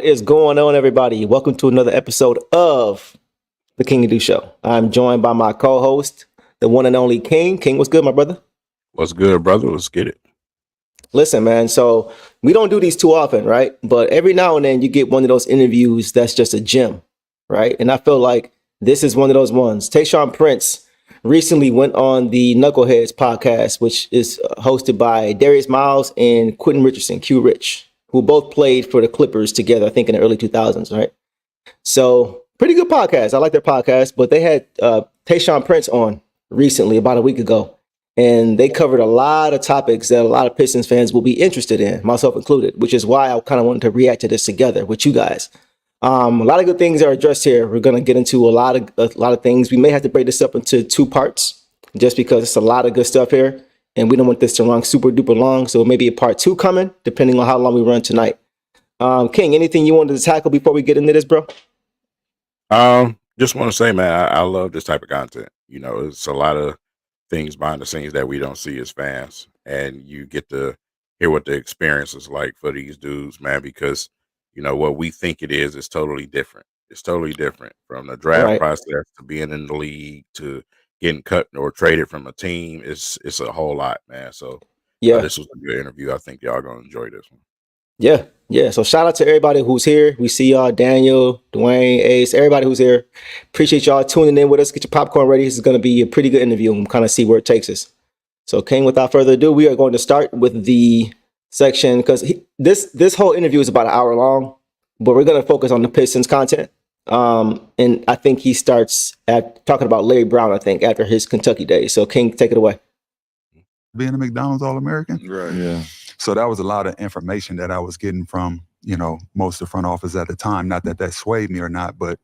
is going on, everybody? Welcome to another episode of the King and Do Show. I'm joined by my co-host, the one and only King. King, what's good, my brother? What's good, brother? Let's get it. Listen, man, so we don't do these too often, right? But every now and then you get one of those interviews that's just a gem, right? And I feel like this is one of those ones. Tayshaun Prince recently went on the Knuckleheads Podcast, which is hosted by Darius Miles and Quentin Richardson, Q Rich, who both played for the Clippers together, I think in the early 2000s, right? So pretty good podcast. I like their podcast, but they had Tayshaun Prince on recently, about a week ago, and they covered a lot of topics that a lot of Pistons fans will be interested in, myself included, which is why I kind of wanted to react to this together with you guys. A lot of good things are addressed here. We're going to get into a lot of things. We may have to break this up into two parts just because it's a lot of good stuff here. And we don't want this to run super duper long. So maybe a part 2 coming, depending on how long we run tonight. King, anything you wanted to tackle before we get into this, bro? Just want to say, man, I love this type of content. You know, it's a lot of things behind the scenes that we don't see as fans. And you get to hear what the experience is like for these dudes, man, because you know, what we think it is totally different. It's totally different from the draft process to being in the league to getting cut or traded from a team. It's a whole lot, man. So yeah, this was a good interview. I think y'all gonna enjoy this one. Yeah. So shout out to everybody who's here. We see y'all, Daniel, Dwayne, Ace, everybody who's here. Appreciate y'all tuning in with us. Get your popcorn ready. This is gonna be a pretty good interview and kind of see where it takes us. So King, without further ado, we are going to start with the section because this whole interview is about an hour long, but we're going to focus on the Pistons content. And I think he starts at talking about Larry Brown, I think, after his Kentucky days. So King, take it away. Being a McDonald's All-American. Right. Yeah. So that was a lot of information that I was getting from, you know, most of the front office at the time. Not that that swayed me or not, but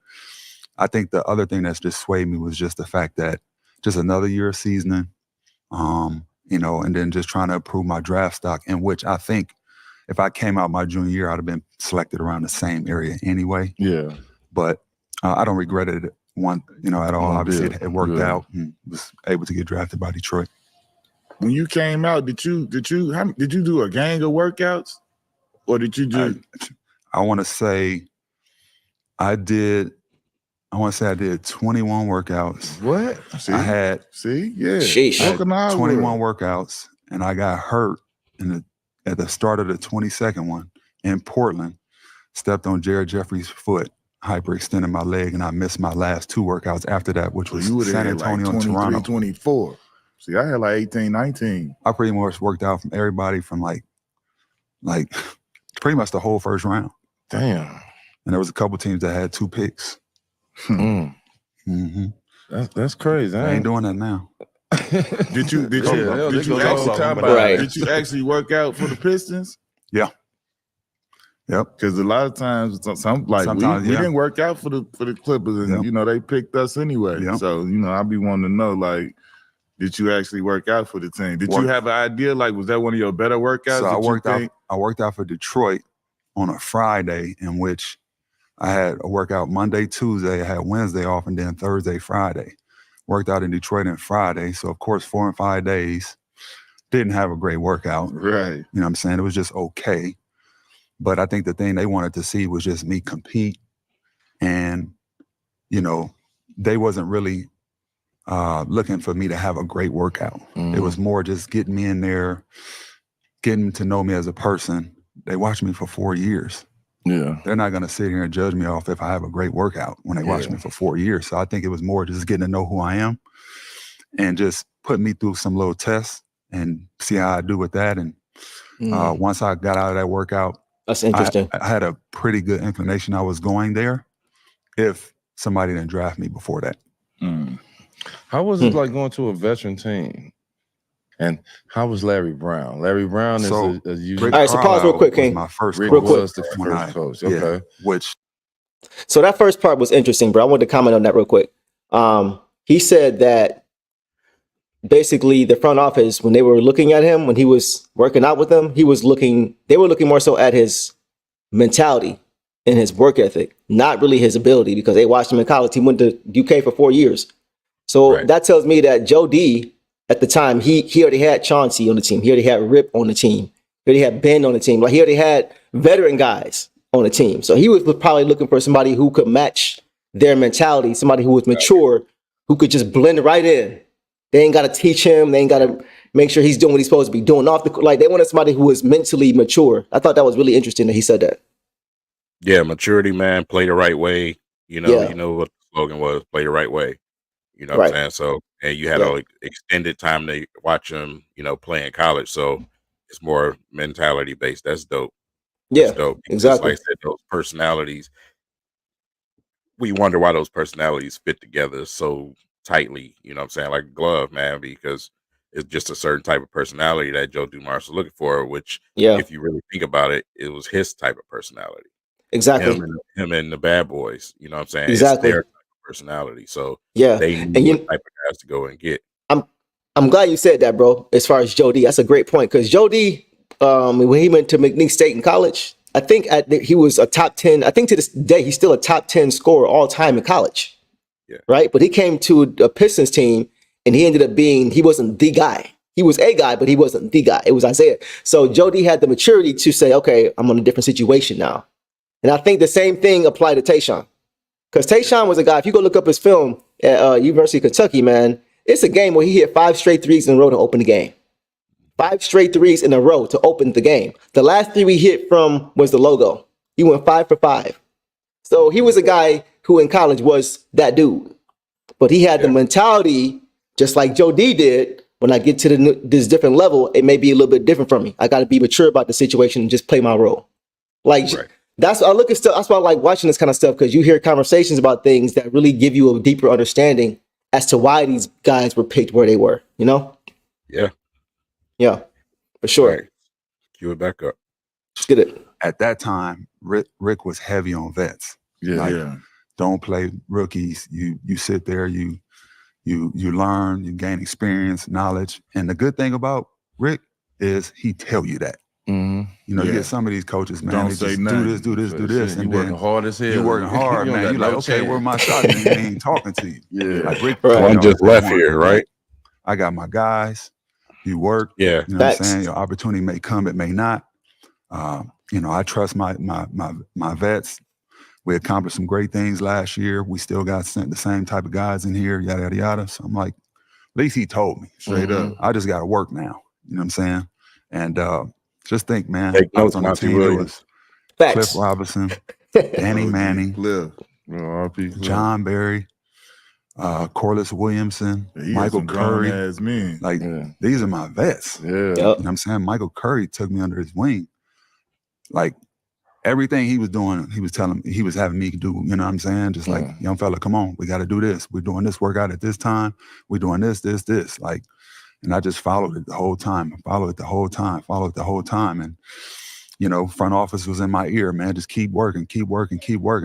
I think the other thing that's just swayed me was just the fact that just another year of seasoning, you know, and then just trying to improve my draft stock, in which I think if I came out my junior year, I'd have been selected around the same area anyway. Yeah. But I don't regret it at all. Obviously, it worked out and was able to get drafted by Detroit. When you came out, did you do a gang of workouts, or did you do? I want to say I did 21 workouts. What? See? I had 21 workouts, and I got hurt at the start of the 22nd one in Portland. Stepped on Jared Jeffrey's foot, hyperextended my leg, and I missed my last 2 workouts after that, which was San Antonio and Toronto. 24. See, I had like 18, 19. I pretty much worked out from everybody from like pretty much the whole first round. Damn. And there was a couple teams that had 2 picks. Mm-hmm. That's crazy. I ain't doing that now. Did you actually work out for the Pistons? Yeah. Yep. Because a lot of times, we didn't work out for the Clippers, and you know they picked us anyway. Yep. So you know, I'd be wanting to know, like, did you actually work out for the team? Did you have an idea? Like, was that one of your better workouts? So I worked out for Detroit on a Friday, in which I had a workout Monday, Tuesday. I had Wednesday off, and then Thursday, Friday. Worked out in Detroit on Friday. So, of course, 4 and 5 days. Didn't have a great workout. Right. You know what I'm saying? It was just okay. But I think the thing they wanted to see was just me compete. And, you know, they wasn't really looking for me to have a great workout. It was more just getting me in there, getting to know me as a person. They watched me for 4 years. Yeah. They're not going to sit here and judge me off if I have a great workout when they watch me for 4 years. So I think it was more just getting to know who I am and just putting me through some little tests and see how I do with that. And once I got out of that workout, that's interesting. I had a pretty good inclination I was going there if somebody didn't draft me before that. How was it like going to a veteran team? And how was Larry Brown? Larry Brown is all right, so pause real quick, King. My first Rick coach was the first coach. Okay. So that first part was interesting, bro. I wanted to comment on that real quick. He said that basically the front office, when they were looking at him, when he was working out with them, they were looking more so at his mentality and his work ethic, not really his ability, because they watched him in college. He went to UK for 4 years. So that tells me that Joe D, at the time, he already had Chauncey on the team. He already had Rip on the team. He already had Ben on the team. Like, he already had veteran guys on the team. So he was probably looking for somebody who could match their mentality, somebody who was mature, who could just blend right in. They ain't got to teach him. They ain't got to make sure he's doing what he's supposed to be doing off the court. Like, they wanted somebody who was mentally mature. I thought that was really interesting that he said that. Yeah, maturity, man. Play the right way. You know what the slogan was: play the right way. You know what I'm saying? So, and you had an extended time to watch him, play in college. So it's more mentality based. That's dope. That's dope. Exactly. Like I said, those personalities, we wonder why those personalities fit together so tightly. You know what I'm saying? Like a glove, man, because it's just a certain type of personality that Joe Dumars was looking for, which, if you really think about it, it was his type of personality. Exactly. Him and the Bad Boys. You know what I'm saying? Exactly. It's their type of personality. So they knew what type of guys to go and get. I'm glad you said that, bro. As far as Joe D, that's a great point, because Joe D, when he went to McNeese State in college, I think he was a top 10. I think to this day he's still a top 10 scorer all time in college. Yeah. Right, but he came to a Pistons team and he ended up being, he wasn't the guy. He was a guy, but he wasn't the guy. It was Isaiah. So Joe D had the maturity to say, okay, I'm on a different situation now. And I think the same thing applied to Tayshaun, because Tayshaun was a guy. If you go look up his film at University of Kentucky, man, it's a game where he hit 5 straight threes in a row to open the game. 5 straight threes in a row to open the game. The last 3 we hit from was the logo. He went 5 for 5. So he was a guy who in college was that dude. But he had the mentality, just like Joe D did. When I get to this different level, it may be a little bit different from me. I got to be mature about the situation and just play my role. Like, that's I look at stuff. That's why I like watching this kind of stuff, because you hear conversations about things that really give you a deeper understanding as to why these guys were picked where they were, Yeah, for sure. Right. Cue it back up. Let's get it. At that time, Rick was heavy on vets. Don't play rookies. You sit there, you learn, you gain experience, knowledge. And the good thing about Rick is he tell you that. Mm-hmm. You get some of these coaches, man. Don't they say just nothing. do this. You working hard as hell. You working hard, man. You're like, okay, where my shot? And he ain't talking to you. Like Rick, one just left here, right? I got my guys. You work. Yeah. You know what I'm saying? Your opportunity may come, it may not. I trust my vets. We accomplished some great things last year. We still got the same type of guys in here, yada, yada, yada. So I'm like, at least he told me straight up. I just got to work now. You know what I'm saying? And just think, man, I was on the team. It was Cliff Robinson, Danny Manning, John Barry, Corliss Williamson, Michael Curry. These are my vets. Yeah. You know what I'm saying? Michael Curry took me under his wing. Like, everything he was doing, he was having me do, you know what I'm saying? Just like, young fella, come on, we got to do this. We're doing this workout at this time. We're doing this. Like, and I just followed it the whole time. And, front office was in my ear, man, just keep working.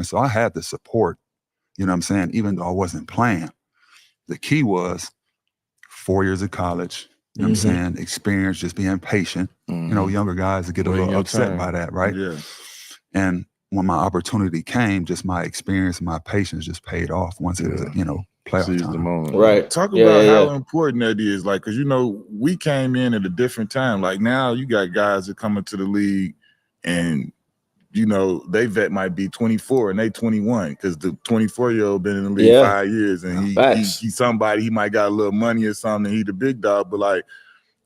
So I had the support, you know what I'm saying? Even though I wasn't playing. The key was 4 years of college, you know what I'm saying? Experience, just being patient. Younger guys get a little upset by that, right? Yeah. And when my opportunity came, just my experience and my patience just paid off once it was, playoff time. The moment. Right. Talk about how important that is. Like, because, we came in at a different time. Like, now you got guys that come into the league and, they vet might be 24 and they 21, because the 24-year-old been in the league 5 years and he's somebody, he might got a little money or something, he the big dog. But, like,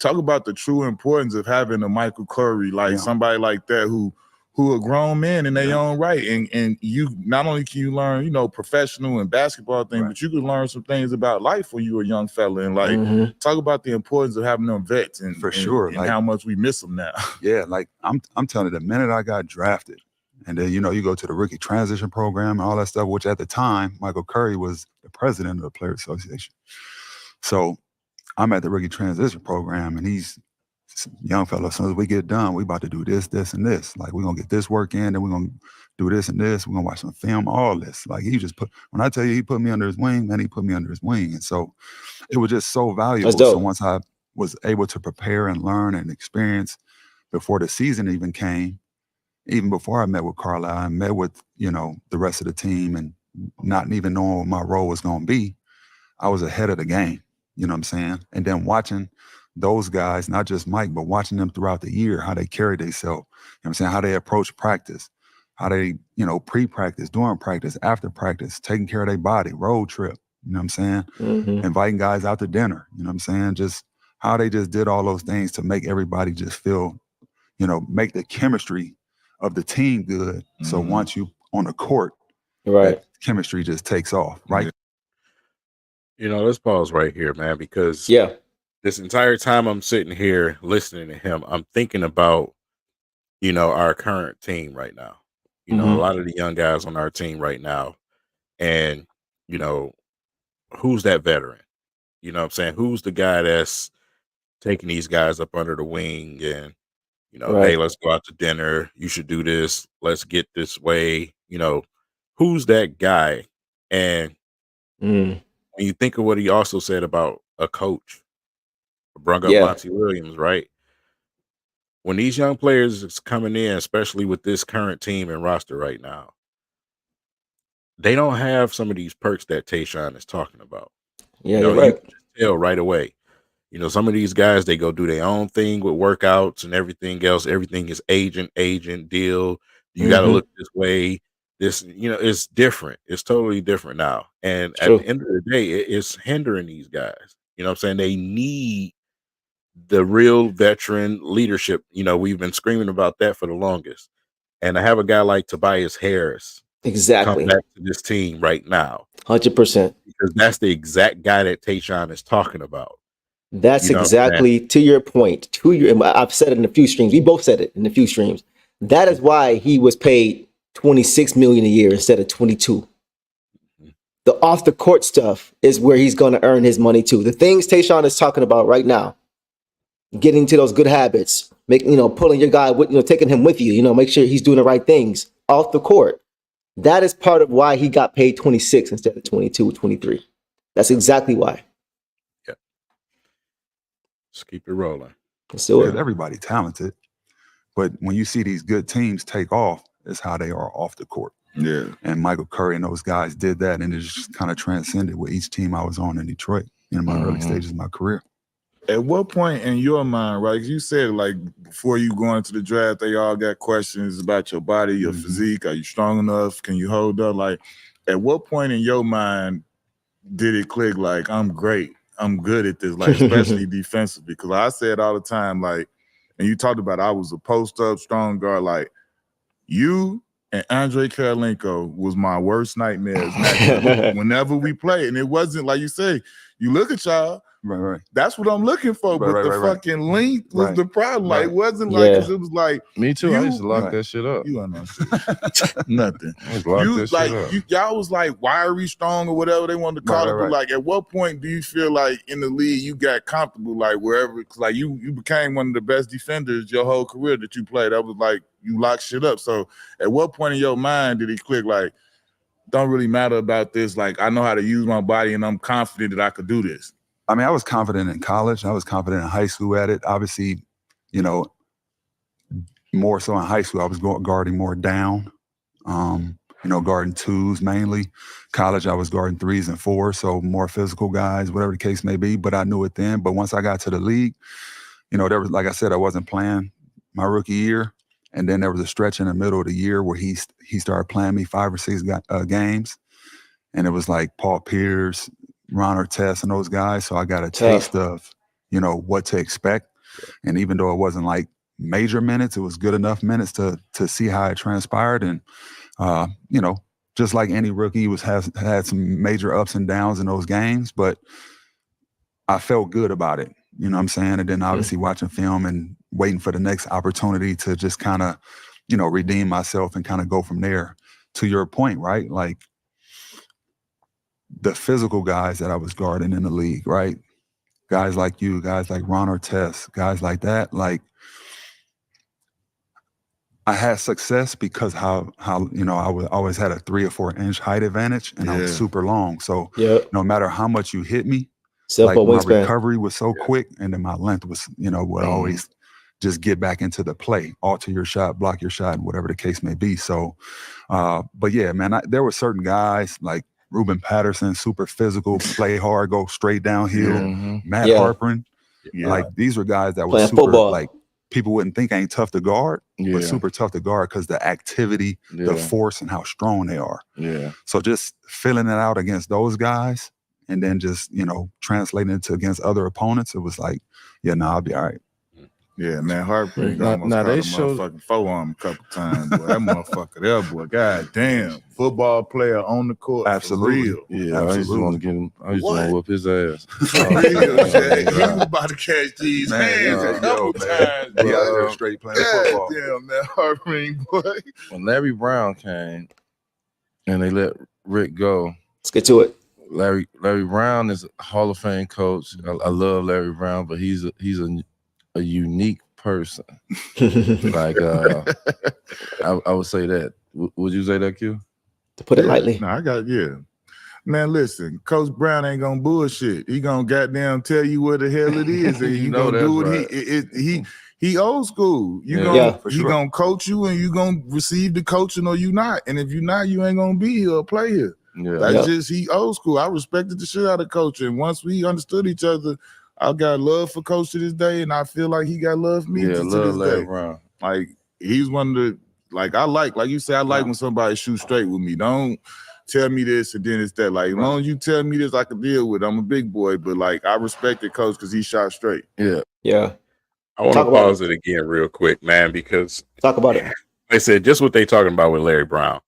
talk about the true importance of having a Michael Curry, somebody like that who are grown men in their own right. And you not only can you learn, professional and basketball things, but you can learn some things about life when you're a young fella. And talk about the importance of having them vets and and how much we miss them now. Yeah, like I'm telling you, the minute I got drafted, and then you go to the rookie transition program and all that stuff, which at the time Michael Curry was the president of the Players Association. So I'm at the rookie transition program, and he's young fella. As soon as we get done, we about to do this, this, and this. Like, we're gonna get this work in, then we're gonna do this and this. We're gonna watch some film, all this. Like, when I tell you he put me under his wing, man, he put me under his wing. And so it was just so valuable. So once I was able to prepare and learn and experience before the season even came, even before I met with Carlisle, I met with, the rest of the team, and not even knowing what my role was gonna be, I was ahead of the game. You know what I'm saying? And then watching those guys, not just Mike, but watching them throughout the year, how they carry themselves, you know what I'm saying, how they approach practice, how they, pre-practice, during practice, after practice, taking care of their body, road trip, you know what I'm saying? Mm-hmm. Inviting guys out to dinner, you know what I'm saying? Just how they just did all those things to make everybody just feel, make the chemistry of the team good. Mm-hmm. So once you on the court, right, that chemistry just takes off, right? Let's pause right here, man, because this entire time I'm sitting here listening to him, I'm thinking about, our current team right now. A lot of the young guys on our team right now. And, who's that veteran? You know what I'm saying? Who's the guy that's taking these guys up under the wing and, hey, let's go out to dinner. You should do this. Let's get this way. Who's that guy? And when you think of what he also said about a coach, brought up Monty Williams, right? When these young players is coming in, especially with this current team and roster right now, they don't have some of these perks that Tayshaun is talking about. Yeah, you're right. You can just tell right away. Some of these guys, they go do their own thing with workouts and everything else. Everything is agent deal. You got to look this way. This, it's different. It's totally different now. And at the end of the day, it's hindering these guys. You know what I'm saying? They need the real veteran leadership. We've been screaming about that for the longest. And I have a guy like Tobias Harris come back to this team right now. 100%. Because that's the exact guy that Tayshaun is talking about. That's exactly to your point. I've said it in a few streams. We both said it in a few streams. That is why he was paid $26 million a year instead of 22. The off the court stuff is where he's going to earn his money too. The things Tayshaun is talking about right now, getting to those good habits, pulling your guy with, taking him with you, make sure he's doing the right things off the court. That is part of why he got paid 26 instead of 22, 23. That's exactly why. Yeah. Just keep it rolling. Everybody talented. But when you see these good teams take off, it's how they are off the court. Yeah. And Michael Curry and those guys did that, and it just kind of transcended with each team I was on in Detroit in my early stages of my career. At what point in your mind, right? You said like before you go into the draft, they all got questions about your body, your physique. Are you strong enough? Can you hold up? Like, at what point in your mind did it click? Like, I'm great. I'm good at this. Like, especially defensively, because I said all the time, like, and you talked about I was a post up strong guard. Like, you and Andre Karolinko was my worst nightmares. Whenever we played, and it wasn't like you say. You look at y'all. Right. That's what I'm looking for, but the fucking length was the problem. Like, it wasn't like, because it was like. Me too. I used to lock that shit up. You don't know shit. Nothing. Y'all was like wiry strong or whatever they wanted to call it. But like, at what point do you feel like in the league you got comfortable, like wherever, because like you became one of the best defenders your whole career that you played. That was like, you locked shit up. So at what point in your mind did it click like, don't really matter about this. Like, I know how to use my body and I'm confident that I could do this. I mean, I was confident in college. I was confident in high school at it. Obviously, more so in high school, I was guarding more down, guarding twos mainly. College, I was guarding threes and fours, so more physical guys, whatever the case may be. But I knew it then. But once I got to the league, there was, like I said, I wasn't playing my rookie year. And then there was a stretch in the middle of the year where he started playing me 5 or 6 games. And it was like Paul Pierce, Ron Artest and those guys. So I got a taste of, what to expect. And even though it wasn't like major minutes, it was good enough minutes to see how it transpired. And, just like any rookie, had some major ups and downs in those games, but I felt good about it. You know what I'm saying? And then obviously watching film and waiting for the next opportunity to just kind of, redeem myself and kind of go from there. To your point, right? Like, the physical guys that I was guarding in the league, right? Guys like you, guys like Ron Artest, guys like that, like, I had success because how I always had a 3 or 4 inch height advantage, and I was super long. So no matter how much you hit me, like my recovery was so quick, and then my length was, would always just get back into the play, alter your shot, block your shot, whatever the case may be. So, but yeah, man, there were certain guys like Ruben Patterson, super physical, play hard, go straight downhill. Matt Harpern, like these were guys that were super football. Like people wouldn't think ain't tough to guard, but super tough to guard because the activity, the force, and how strong they are. Yeah. So just filling it out against those guys and then just, translating it against other opponents, it was like, I'll be all right. Yeah, man, Heartbreak almost caught a motherfucking forearm a couple times. Boy. That motherfucker there, boy. God damn. Football player on the court. Absolutely. For real. Yeah, absolutely. I just want to get him. I just want to whoop his ass. For real, Jack. He was about to catch these hands a couple times. He out there straight playing football. Damn, man, Heartbreak, boy. When Larry Brown came and they let Rick go. Let's get to it. Larry Brown is a Hall of Fame coach. I love Larry Brown, but he's a unique person. Like I would say that. Would you say that, Q? To put it lightly. No, Man, listen, Coach Brown ain't gonna bullshit. He gonna goddamn tell you what the hell it is, and he gonna do what he old school. He gonna coach you, and you gonna receive the coaching, or you not. And if you not, you ain't gonna be here or play here. Yeah, that's just he old school. I respected the shit out of Coach, and once we understood each other, I got love for Coach to this day, and I feel like he got love for me to this day. Brown. Like he's one of the like you say, I like when somebody shoots straight with me. Don't tell me this and then it's that. Like as long as you tell me this, I can deal with it. I'm a big boy, but like I respected Coach because he shot straight. Yeah. I want to pause it again real quick, man, because talk about it. I said just what they talking about with Larry Brown.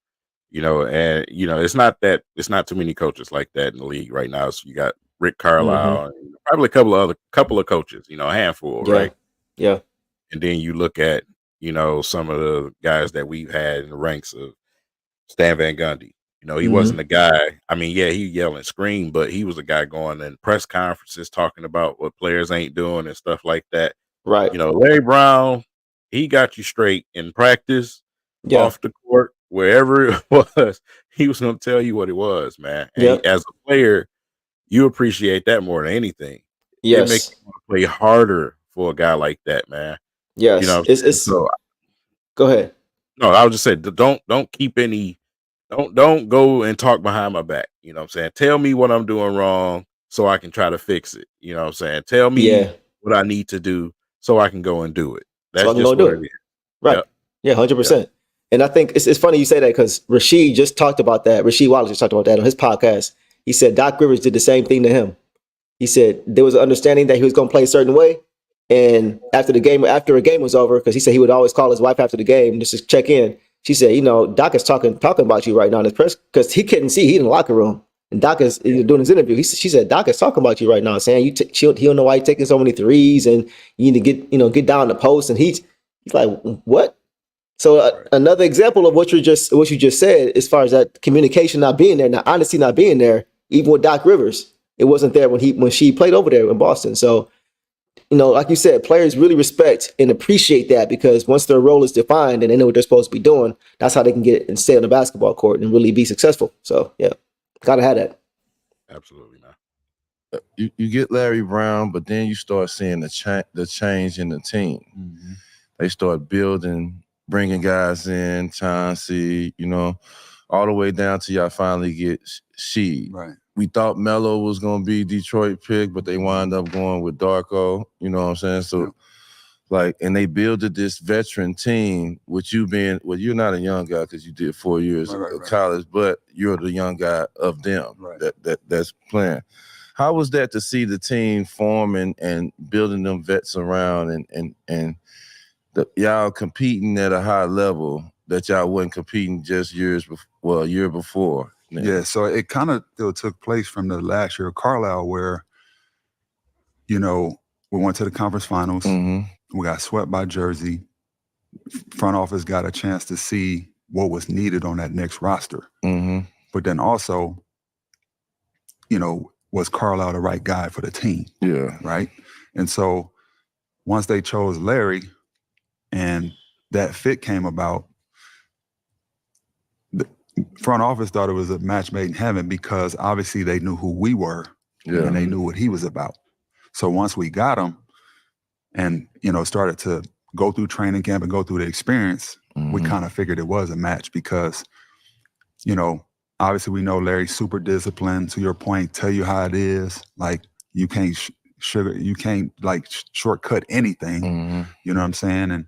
It's not too many coaches like that in the league right now. So you got Rick Carlisle, and probably a couple of coaches, a handful, right? Yeah. And then you look at, some of the guys that we've had in the ranks of Stan Van Gundy. He wasn't a guy. I mean, he yell and scream, but he was a guy going in press conferences talking about what players ain't doing and stuff like that. Right. Larry Brown, he got you straight in practice, off the court, wherever it was. He was going to tell you what it was, man. And as a player, you appreciate that more than anything. Yes. It makes you want to play harder for a guy like that, man. Yes. So go ahead. No, I was just saying, don't keep any, don't go and talk behind my back. You know what I'm saying? Tell me what I'm doing wrong so I can try to fix it. You know what I'm saying? Tell me what I need to do so I can go and do it. That's just what it is. Right. Yeah, 100%. And I think it's funny you say that because Rasheed just talked about that. Rasheed Wallace just talked about that on his podcast. He said Doc Rivers did the same thing to him. He said there was an understanding that he was going to play a certain way. And after a game was over, because he said he would always call his wife after the game just to check in. She said, Doc is talking about you right now in his press, because he couldn't see. He in the locker room. And Doc is doing his interview. She said, Doc is talking about you right now, saying he don't know why you're taking so many threes and you need to get down the post. And he's like, what? So another example of what you just said, as far as that communication not being there, that honesty not being there, even with Doc Rivers, it wasn't there when she played over there in Boston. So, like you said, players really respect and appreciate that, because once their role is defined and they know what they're supposed to be doing, that's how they can get and stay on the basketball court and really be successful. So, gotta have that. Absolutely, man. You get Larry Brown, but then you start seeing the change in the team. Mm-hmm. They start building, bringing guys in, Chauncey, all the way down to y'all finally get Sheed. Right. We thought Melo was going to be Detroit pick, but they wound up going with Darko. You know what I'm saying? So, and they builded this veteran team, with you being, you're not a young guy because you did 4 years of college, but you're the young guy of them that's playing. How was that to see the team forming and building them vets around and y'all competing at a high level that y'all wasn't competing just a year before? Yeah, so it kind of still took place from the last year of Carlisle, where, we went to the conference finals. Mm-hmm. We got swept by Jersey. Front office got a chance to see what was needed on that next roster. Mm-hmm. But then also, was Carlisle the right guy for the team? Yeah. Right? And so once they chose Larry and that fit came about, front office thought it was a match made in heaven, because obviously they knew who we were and they knew what he was about. So once we got him and, started to go through training camp and go through the experience, we kind of figured it was a match, because, obviously we know Larry's super disciplined, to your point, tell you how it is. Like, you can't like shortcut anything. Mm-hmm. You know what I'm saying? And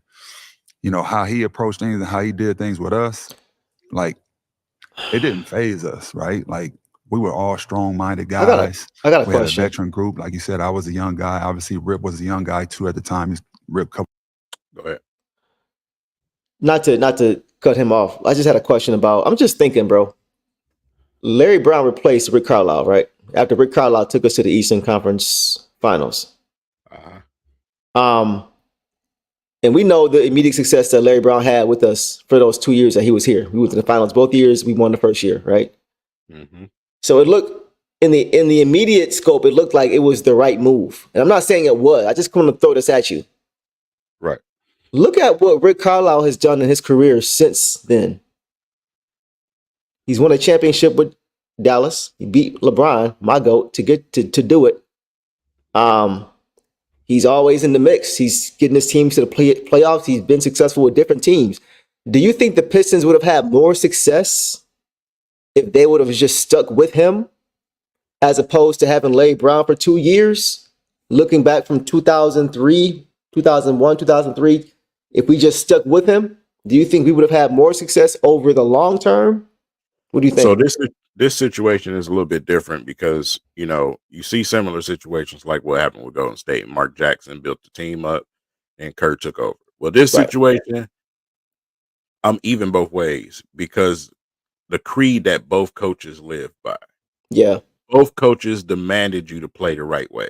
you know how he approached things and how he did things with us, like it didn't phase us, right? Like we were all strong-minded guys. I got a we question. Had a veteran group, like you said. I was a young guy. Obviously, Rip was a young guy too at the time. Rip. Go ahead. Not to cut him off. I just had a question about. I'm just thinking, bro. Larry Brown replaced Rick Carlisle, right? After Rick Carlisle took us to the Eastern Conference Finals. And we know the immediate success that Larry Brown had with us for those 2 years that he was here. We went to the finals both years. We won the first year, right? Mm-hmm. So it looked in the immediate scope, it looked like it was the right move. And I'm not saying it was. I just want to throw this at you. Right. Look at what Rick Carlisle has done in his career since then. He's won a championship with Dallas. He beat LeBron, my GOAT, to get to do it. He's always in the mix. He's getting his teams to the playoffs. He's been successful with different teams. Do you think the Pistons would have had more success if they would have just stuck with him as opposed to having Larry Brown for 2 years? Looking back from 2003, 2001, 2003, if we just stuck with him, do you think we would have had more success over the long term? What do you think? So this situation is a little bit different because, you know, you see similar situations like what happened with Golden State. Mark Jackson built the team up and Kurt took over. Well, this situation, I'm even both ways because the creed that both coaches live by. Yeah. Both coaches demanded you to play the right way.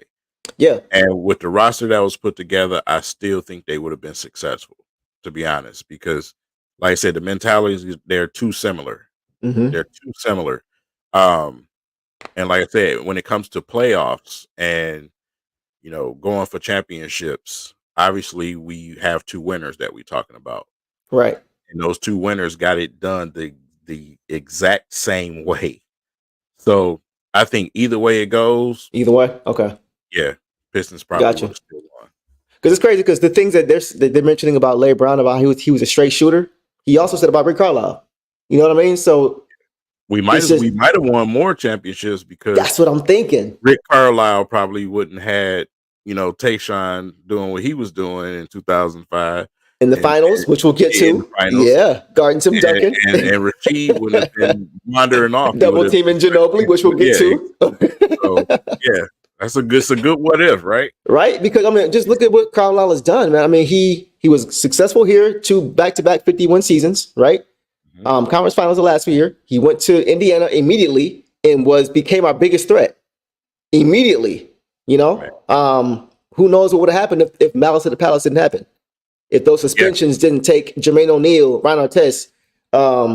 Yeah. And with the roster that was put together, I still think they would have been successful, to be honest, because like I said, the mentalities, they're too similar. Mm-hmm. They're too similar. And like I said, when it comes to playoffs and, you know, going for championships, obviously we have two winners that we're talking about. Right. And those two winners got it done the exact same way. So I think either way it goes. Either way? Okay. Yeah. Pistons probably would have still won. Because it's crazy because the things that they're mentioning about Larry Brown, about he was a straight shooter, he also said about Rick Carlisle. You know what I mean? So we might have won more championships because that's what I'm thinking. Rick Carlisle probably wouldn't had, you know, Tayshaun doing what he was doing in 2005 in the finals, which we'll get to. Yeah, guarding Tim Duncan, and Rasheed would have been wandering off, double teaming Ginobili, which we'll get to. So yeah, it's a good what if, right? Right, because I mean, just look at what Carlisle has done, man. I mean, he was successful here, 2 back-to-back 51 seasons, right? Conference finals the last year. He went to Indiana immediately and became our biggest threat immediately. You know, right. Who knows what would have happened if Malice at the Palace didn't happen? If those suspensions didn't take Jermaine O'Neal, Ron Artest,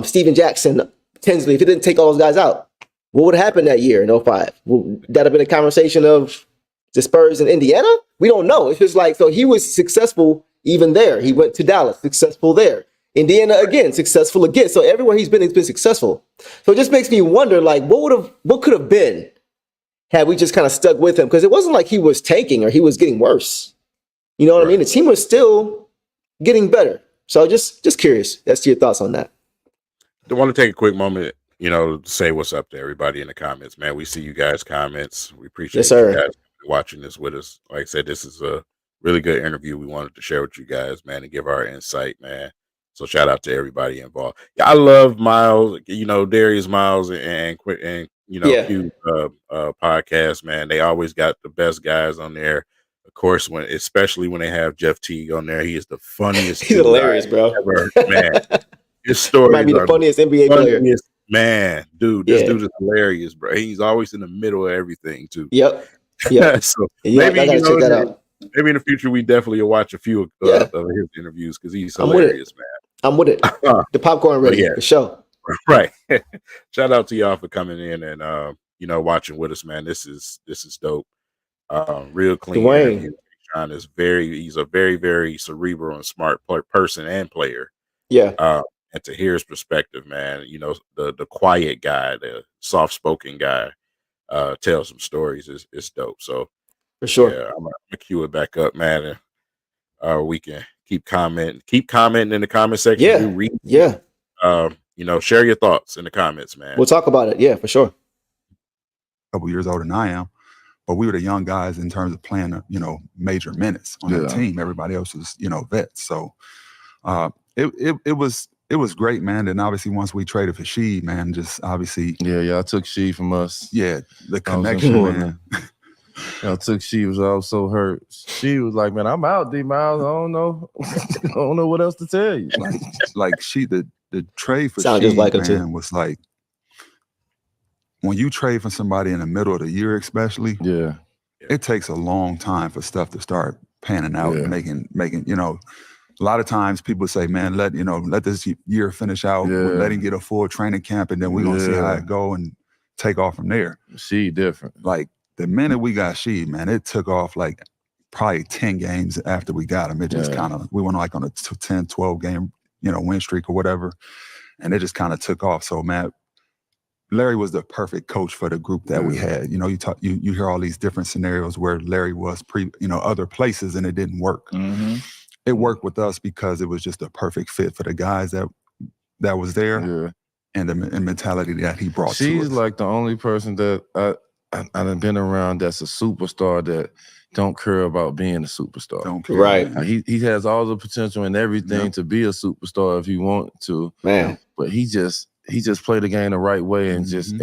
Steven Jackson, Tinsley, if it didn't take all those guys out, what would have happened that year in 05? Would that have been a conversation of the Spurs in Indiana? We don't know. It's just like, so he was successful even there. He went to Dallas, successful there. Indiana again, successful again. So everywhere he's been successful. So it just makes me wonder, like, what could have been had we just kind of stuck with him? Because it wasn't like he was tanking or he was getting worse. You know what I mean? The team was still getting better. So just curious as to your thoughts on that. I want to take a quick moment, you know, to say what's up to everybody in the comments, man. We see you guys' comments. We appreciate you guys watching this with us. Like I said, this is a really good interview we wanted to share with you guys, man, and give our insight, man. So shout out to everybody involved. Yeah, I love Miles, you know, Darius Miles and you know, Q podcast, man. They always got the best guys on there. Of course, especially when they have Jeff Teague on there, he is the funniest. He's hilarious, bro. Ever, man. His story might be the funniest NBA player. Man, dude, this dude is hilarious, bro. He's always in the middle of everything too. Yep. So maybe I gotta check that out. Maybe in the future we definitely will watch a few of his interviews because he's hilarious, man. I'm with it. The popcorn ready for sure. Right. Shout out to y'all for coming in and you know, watching with us, man. This is dope. Real clean interview. He's a very, very cerebral and smart person and player. Yeah. And to hear his perspective, man, you know, the quiet guy, the soft spoken guy, tell some stories is dope. So for sure. Yeah, I'm gonna cue it back up, man. And we can keep commenting in the comment section. Yeah. You know, share your thoughts in the comments, man. We'll talk about it. Yeah, for sure. A couple years older than I am, but we were the young guys in terms of playing, major minutes on the team. Everybody else was, vets. So it was great, man. And obviously once we traded for Sheed, man, just obviously. Yeah, y'all took Sheed from us. Yeah, the connection, man. I took She was all so hurt. She was like, man, I'm out, D-Miles. I don't know. I don't know what else to tell you. Like she, the trade for Sound She, just like man, was like, when you trade for somebody in the middle of the year, especially, it takes a long time for stuff to start panning out and making, a lot of times people say, man, let this year finish out. Let him get a full training camp, and then we're going to see how it go and take off from there. She different. Like, the minute we got Sheed, man, it took off like probably 10 games after we got him. It just kind of, we went like on a 10, 12 game, win streak or whatever. And it just kind of took off. So, man, Larry was the perfect coach for the group that we had. You hear all these different scenarios where Larry was other places and it didn't work. Mm-hmm. It worked with us because it was just a perfect fit for the guys that was there and the mentality that he brought to us. She's like the only person that I've been around that's a superstar that don't care about being a superstar. Don't care. Right. He has all the potential and everything to be a superstar if he want to. Man. But he just played the game the right way and just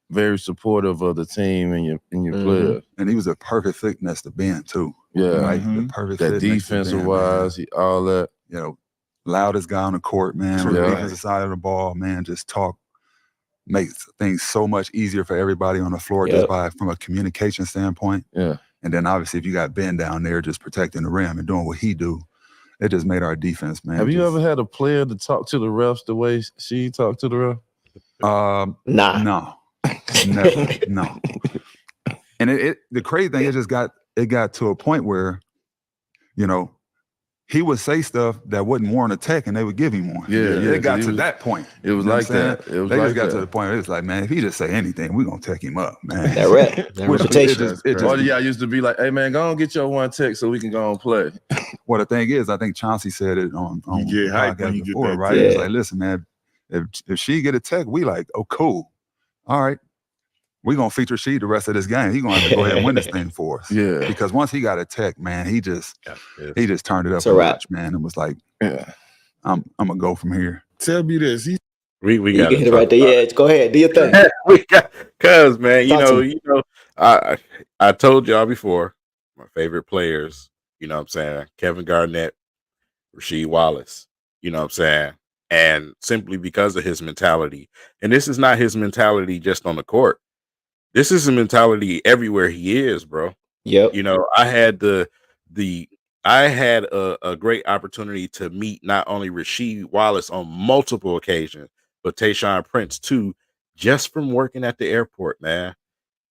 very supportive of the team and your players. And he was a perfect fitness to Ben too. Yeah. Right. The perfect that defensive wise, all that. Loudest guy on the court, man, on the defensive side of the ball, man, just talk. Makes things so much easier for everybody on the floor just from a communication standpoint. Yeah. And then obviously if you got Ben down there just protecting the rim and doing what he do, it just made our defense, man. Have you ever had a player to talk to the refs the way She talked to the ref? Nah. No. Never. No. And the crazy thing, it got to a point where, he would say stuff that wouldn't warrant a tech, and they would give him one. Yeah, it got to that point. It was like that. It was they like just got that. to the point where it's like, man, if he just say anything, we're gonna tech him up, man. That reputation. All y'all used to be like, hey man, go on get your one tech so we can go and play. Well, the thing is, I think Chauncey said it on you get hyped when you before, get that right? tech. It's like, listen, man, if she get a tech, we like, oh, cool. All right. We're going to feature She the rest of this game. He's going to have to go ahead and win this thing for us. Yeah. Because once he got a tech, man, he just turned it up a wrap, man. It was like, I'm going to go from here. Tell me this. We got it right there. Yeah, go ahead. Do your thing. Cause man, I told y'all before, my favorite players, what I'm saying, Kevin Garnett, Rasheed Wallace, what I'm saying? And simply because of his mentality. And this is not his mentality just on the court. This is a mentality everywhere he is, bro. Yep. I had a great opportunity to meet not only Rasheed Wallace on multiple occasions, but Tayshaun Prince too, just from working at the airport, man.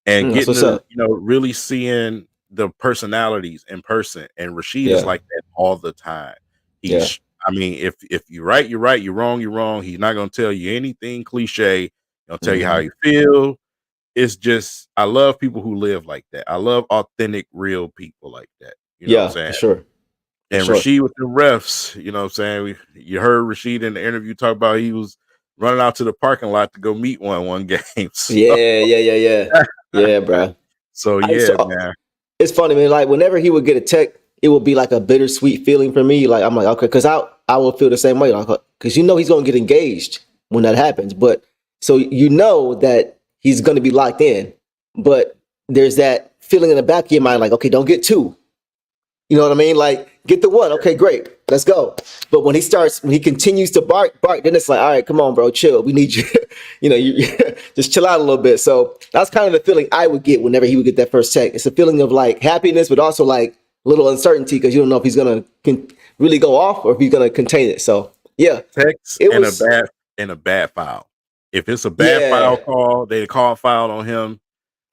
And getting to, really seeing the personalities in person. And Rasheed is like that all the time. I mean, if you're right, you're right. You're wrong, you're wrong. He's not going to tell you anything cliche. He'll tell you how you feel. It's just, I love people who live like that. I love authentic, real people like that. You know what I'm saying? Sure. And Rasheed with the refs, you know what I'm saying? You heard Rasheed in the interview talk about he was running out to the parking lot to go meet one game. So, yeah, bro. So, man. It's funny, man. Like, whenever he would get a tech, it would be like a bittersweet feeling for me. Like, I'm like, okay, because I will feel the same way. Because he's going to get engaged when that happens. But so that he's going to be locked in. But there's that feeling in the back of your mind, like, okay, don't get two. You know what I mean? Like, get the one. Okay, great. Let's go. But when he continues to bark, then it's like, all right, come on, bro, chill. We need you. You just chill out a little bit. So that's kind of the feeling I would get whenever he would get that first tech. It's a feeling of like happiness, but also like a little uncertainty because you don't know if he's going to really go off or if he's going to contain it. So, yeah. Text and a bad foul. If it's a bad foul call, they call foul on him.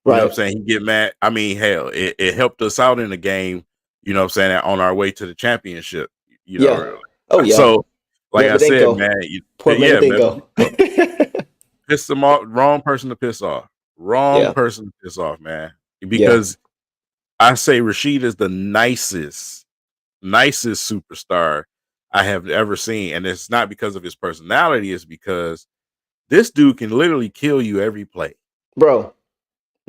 You know what I'm saying? He get mad. I mean, hell, it helped us out in the game. You know what I'm saying? On our way to the championship. Oh, yeah. So, like I said, man, piss them off. Wrong person to piss off. Wrong person to piss off, man. Because I say Rasheed is the nicest superstar I have ever seen. And it's not because of his personality. It's because this dude can literally kill you every play. Bro.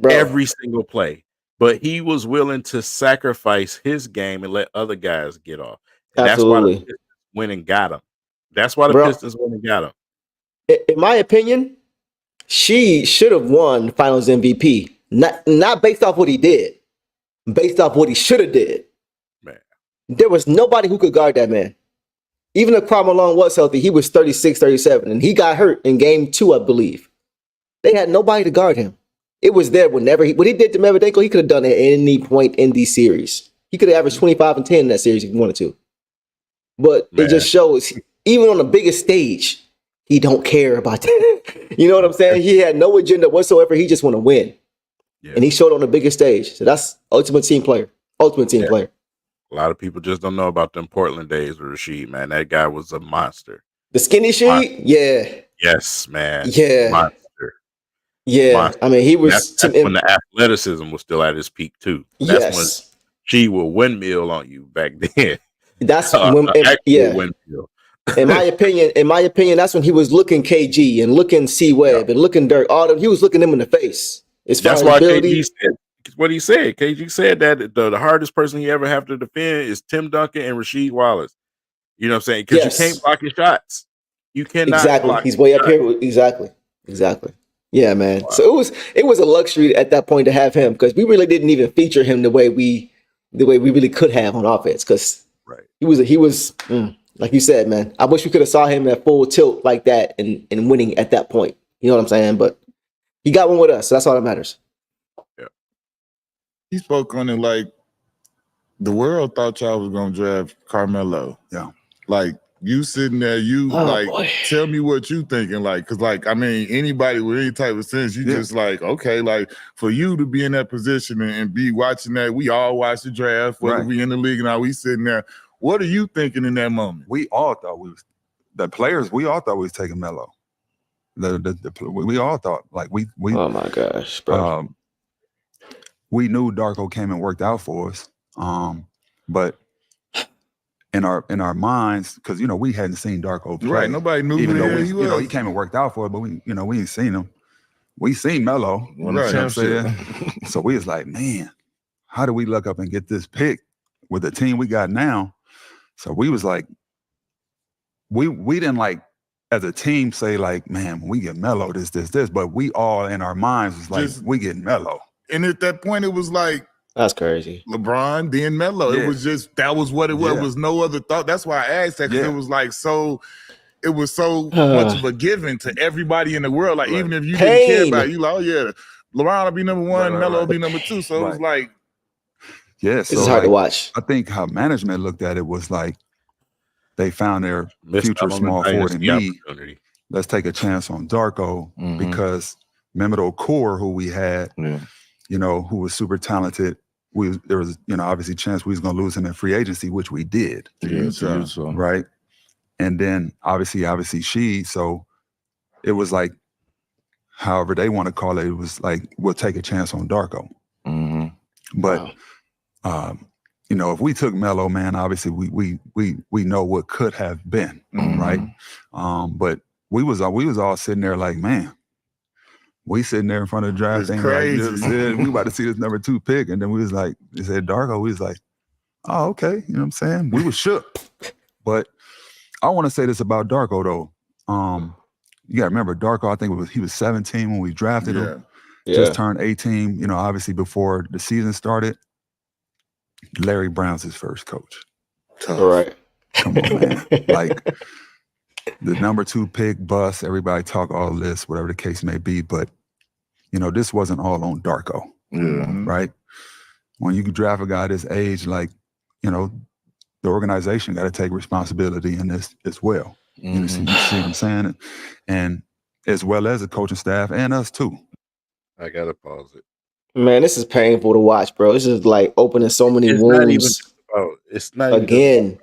Every single play. but he was willing to sacrifice his game and let other guys get off. And Absolutely. that's why the Pistons went and got him. That's why the Bro, Pistons went and got him. In my opinion, she should have won Finals MVP. Not based off what he did, based off what he should have did. Man, there was nobody who could guard that man. Even if Karl Malone was healthy, he was 36, 37, and he got hurt in game 2, I believe. They had nobody to guard him. It was there whenever what he did to Medvedenko, he could have done it at any point in the series. He could have averaged 25 and 10 in that series if he wanted to. But it just shows, even on the biggest stage, he don't care about that. You know what I'm saying? He had no agenda whatsoever. He just want to win. Yeah. And he showed on the biggest stage. So that's ultimate team player. Ultimate team player. A lot of people just don't know about them Portland days with Rasheed, man. That guy was a monster. The skinny sheet? Yeah. Yes, man. Yeah. Monster. Yeah. Monster. I mean, he was... That's when the athleticism was still at his peak, too. That's when she will windmill on you back then. That's when... windmill. In my opinion, that's when he was looking KG and looking C-Web and looking Dirk. He was looking them in the face. That's why KG said what he said. KG said that the hardest person he ever have to defend is Tim Duncan and Rasheed Wallace. You know what I'm saying? Because you can't block his shots. You cannot. Exactly. He's way up here. Exactly. Yeah, man. Wow. So it was a luxury at that point to have him because we really didn't even feature him the way we really could have on offense because he was like you said, man. I wish we could have saw him at full tilt like that and winning at that point. You know what I'm saying? But he got one with us, so that's all that matters. Yeah. He spoke on it like the world thought y'all was gonna draft Carmelo. Yeah. Like you sitting there, tell me what you thinking, like, cause like I mean, anybody with any type of sense, you just like, okay, like for you to be in that position and be watching that, we all watch the draft, whether we in the league and all, we sitting there. What are you thinking in that moment? We all thought we was taking Melo. We all thought like we. Oh my gosh, bro. We knew Darko came and worked out for us, but in our minds, because we hadn't seen Darko play. Right, nobody knew even though he was. He came and worked out for us, but we ain't seen him. We seen Melo. Right. You know what I'm saying? So we was like, man, how do we look up and get this pick with the team we got now? So we was like, we didn't like as a team say like, man, when we get Melo, this, but we all in our minds was like, we get Melo. And at that point, it was like, that's crazy. LeBron, then Melo. Yeah. It was just, that was what it was. It was no other thought. That's why I asked that, because it was like it was so much of a given to everybody in the world. Like, even if you didn't care about it, you like, oh yeah, LeBron will be number one, Melo will be number two. So it was like, so this is hard to watch. I think how management looked at it was like they found their future small forward in me. Let's take a chance on Darko because remember the core who we had, who was super talented. There was, obviously chance we was gonna lose him in free agency, which we did. Right. And then obviously she, so it was like, however they want to call it, it was like, we'll take a chance on Darko. But if we took Melo, man, obviously we know what could have been, right? But we was all sitting there like, man, we sitting there in front of the draft thing, like, we about to see this number 2 pick, and then we was like, they said Darko, we was like, oh, okay, you know what I'm saying? We was shook. But I want to say this about Darko though. You gotta remember, Darko, I think he was 17 when we drafted him. Just turned 18, obviously before the season started. Larry Brown's his first coach. All right. Come on, man. Like the number 2 pick, bust, everybody talk all this, whatever the case may be, but this wasn't all on Darko. Right? When you draft a guy this age, like, the organization got to take responsibility in this as well. You see what I'm saying? And as well as the coaching staff and us too. I gotta pause it. Man, this is painful to watch, bro. This is like opening so many wounds. It's not again.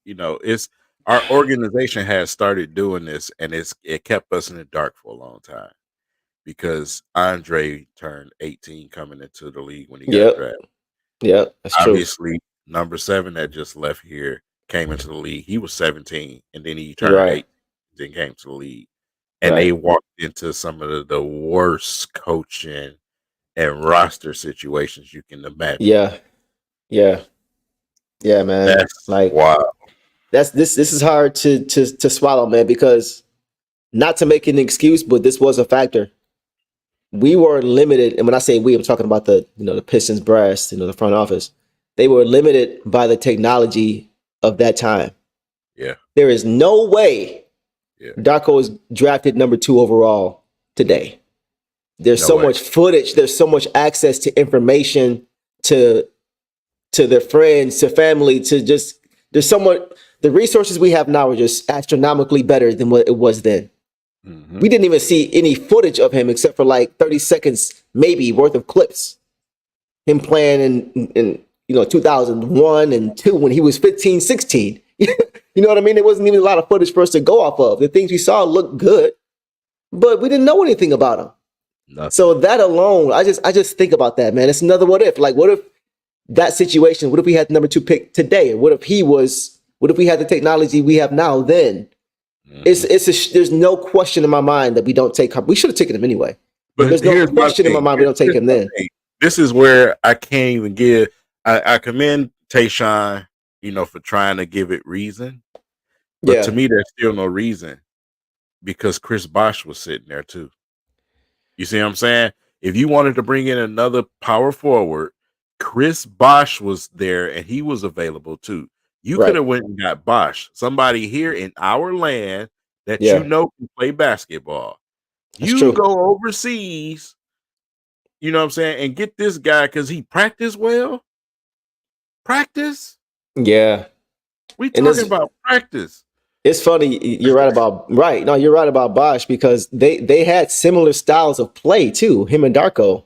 It's our organization has started doing this, and it kept us in the dark for a long time because Andre turned 18 coming into the league when he got drafted. Yeah, that's true. Obviously, number 7 that just left here came into the league. He was 17, and then he turned 8, then came to the league. And they walked into some of the worst coaching and roster situations you can imagine. Yeah, man. That's like wow. This is hard to swallow, man, because not to make an excuse, but this was a factor. We were limited, and when I say we, I'm talking about the Pistons brass, the front office. They were limited by the technology of that time. Yeah. There is no way Darko is drafted number 2 overall today. There's so much footage. There's so much access to information, to their friends, to family, there's so much. The resources we have now are just astronomically better than what it was then. Mm-hmm. We didn't even see any footage of him except for like 30 seconds, maybe, worth of clips. Him playing in 2001 and 2 when he was 15, 16. You know what I mean? There wasn't even a lot of footage for us to go off of. The things we saw looked good, but we didn't know anything about him. Nothing. So that alone, I just think about that, man. It's another what if. Like, what if that situation? What if we had the number 2 pick today? Or what if we had the technology we have now then? Mm-hmm. There's no question in my mind that we don't take him. We should have taken him anyway. But there's no question in my mind we don't take him then. This is where I can't even give. I commend Tayshaun, for trying to give it reason. But to me, there's still no reason because Chris Bosh was sitting there too. You see what I'm saying? If you wanted to bring in another power forward, Chris Bosh was there and he was available too. You could have went and got Bosh, somebody here in our land that can play basketball. That's true. Go overseas, you know what I'm saying, and get this guy because he practiced well. Practice? Yeah. We talking about practice. It's funny. You're right about Bosh because they had similar styles of play too. Him and Darko,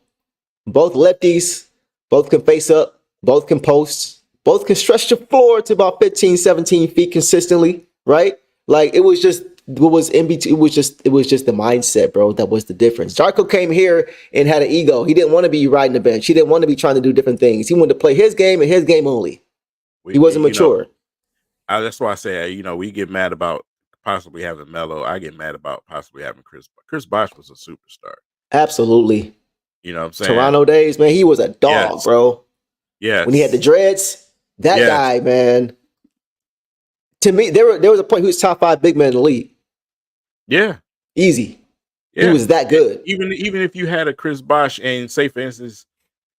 both lefties, both can face up, both can post, both can stretch the floor to about 15, 17 feet consistently. Right? Like it was just what was in between. It was just the mindset, bro. That was the difference. Darko came here and had an ego. He didn't want to be riding the bench. He didn't want to be trying to do different things. He wanted to play his game and his game only. He wasn't mature. That's why I say, we get mad about possibly having Melo. I get mad about possibly having Chris. Chris Bosh was a superstar. Absolutely. You know what I'm saying? Toronto days, man, he was a dog, bro. Yeah. When he had the dreads, that guy, man. To me, there was a point he was top 5 big man in the league. Yeah. Easy. Yeah. He was that good. Even if you had a Chris Bosh and say, for instance,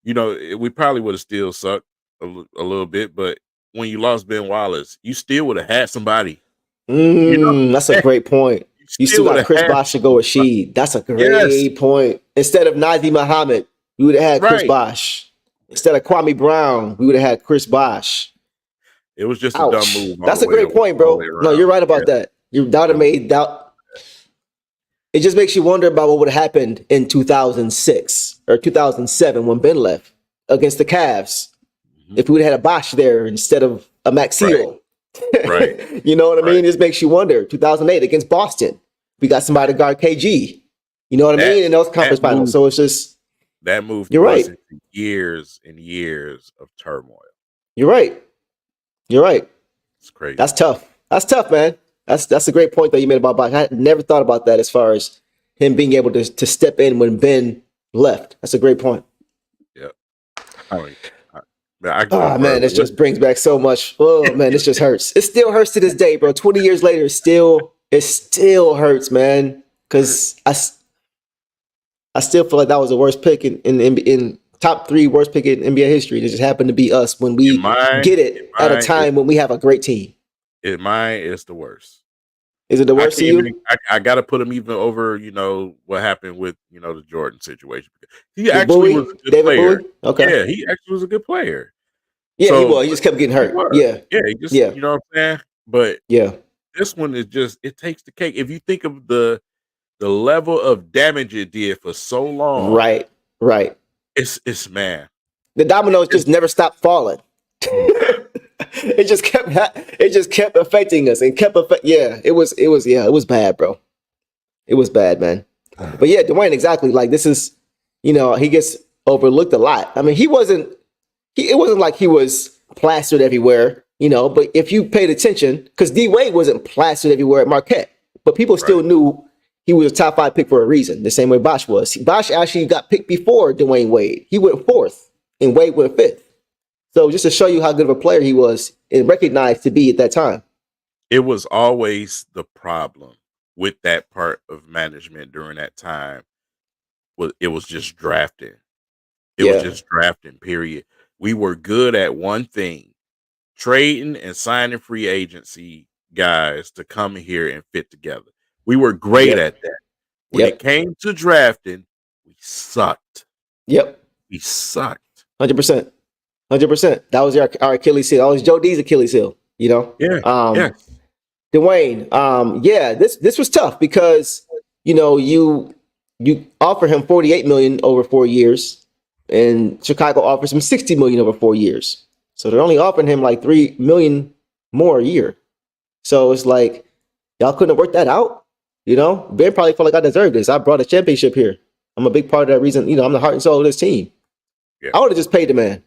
we probably would have still sucked a little bit, but when you lost Ben Wallace, you still would have had somebody. That's a great point. You still got Chris Bosh to go with Sheed. That's a great point. Instead of Nazi Muhammad, we would have had Chris Bosh. Instead of Kwame Brown, we would have had Chris Bosh. It was just a dumb move. That's a great point, bro. No, you're right about that. You would have made that. It just makes you wonder about what would have happened in 2006 or 2007 when Ben left against the Cavs. If we would have had a Bosh there instead of a Maxeel. Right. You know what I mean? It just makes you wonder. 2008 against Boston. We got somebody to guard KG. You know what I mean? In those conference finals. So it's just. That move. You're right. Years and years of turmoil. You're right. It's crazy. That's tough. That's tough, man. That's a great point that you made about Bosh. I had never thought about that as far as him being able to step in when Ben left. That's a great point. Yeah. Man, this just brings back so much. Oh man, this just hurts. It still hurts to this day, bro. 20 years later, it still hurts, man. Because I still feel like that was the worst pick in top 3 worst pick in NBA history. It just happened to be us when we get it at a time when we have a great team. Mine is the worst. Is it the worst to you? I got to put him even over, what happened with, the Jordan situation. He actually was a good player. Bowie? Okay. Yeah, he actually was a good player. Yeah, so, he was. He just kept getting hurt. Yeah. Yeah, you know what I'm saying? But this one is just, it takes the cake. If you think of the level of damage it did for so long. Right. It's man. The dominoes just never stopped falling. It just kept affecting us and it was bad, bro. It was bad, man. But yeah, Dwayne, exactly. Like this is, he gets overlooked a lot. I mean, it wasn't like he was plastered everywhere, but if you paid attention, because D Wade wasn't plastered everywhere at Marquette, but people still knew he was a top 5 pick for a reason, the same way Bosh was. Bosh actually got picked before Dwayne Wade. He went 4th, and Wade went 5th. So just to show you how good of a player he was and recognized to be at that time. It was always the problem with that part of management during that time. It was just drafting. It was just drafting, period. We were good at one thing, trading and signing free agency guys to come here and fit together. We were great at that. When it came to drafting, we sucked. We sucked. 100%. 100%. That was our Achilles heel. That was Joe D's Achilles heel, you know? Dwayne, this was tough because, you know, you offer him $48 million over 4 years, and Chicago offers him $60 million over 4 years. So they're only offering him like $3 million more a year. So it's like, y'all couldn't have worked that out. You know, Ben probably felt like I deserved this. I brought a championship here. I'm a big part of that reason. You know, I'm the heart and soul of this team. I would have just paid the man.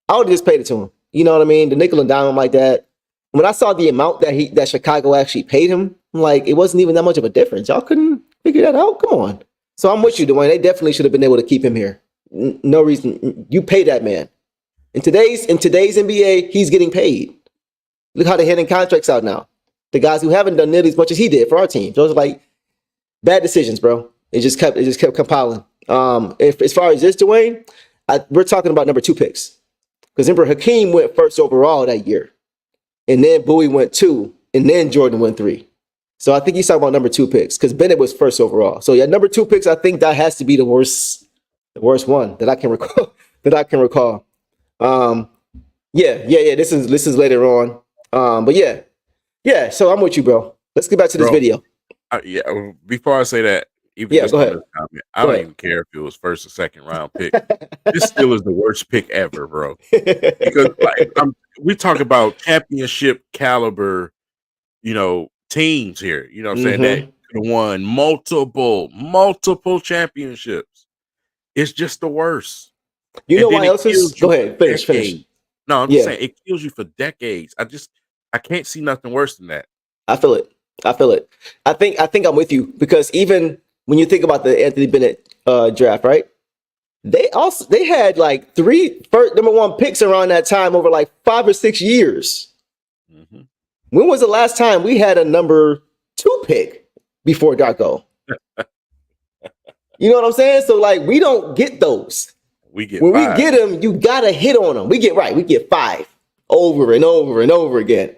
I would have just paid it to him. You know what I mean? The nickel and dime him like that. When I saw the amount that Chicago actually paid him, I'm like, it wasn't even that much of a difference. Y'all couldn't figure that out? Come on. So I'm with you, Dwayne. They definitely should have been able to keep him here. No reason. You pay that man. In today's NBA, he's getting paid. Look how they're handing contracts out now. The guys who haven't done nearly as much as he did for our team. Those are like bad decisions, bro. It just kept compiling. As far as this, Dwayne, we're talking about number 2 picks. Because remember, Hakeem went 1st overall that year. And then Bowie went 2. And then Jordan went 3. So I think he's talking about number 2 picks. Because Bennett was 1st overall. So yeah, number 2 picks, I think that has to be the worst one that I can recall. This is later on. But yeah. So I'm with you, bro. Let's get back to this video. Before I say that, go ahead. I don't even care if it was 1st or 2nd round pick. This still is the worst pick ever, bro. Because we talk about championship caliber, you know, teams here. You know what I'm saying? That could have won multiple championships. It's just the worst. You know why else is? Go ahead, finish. No, I'm just saying it kills you for decades. I can't see nothing worse than that. I feel it. I think I'm with you because even when you think about the Anthony Bennett draft, right? They had like 3 number 1 picks around that time over like 5 or 6 years. When was the last time we had a number 2 pick before Darko? You know what I'm saying? So like we don't get those. We get when 5. We get them, you gotta hit on them. We get 5 over and over and over again.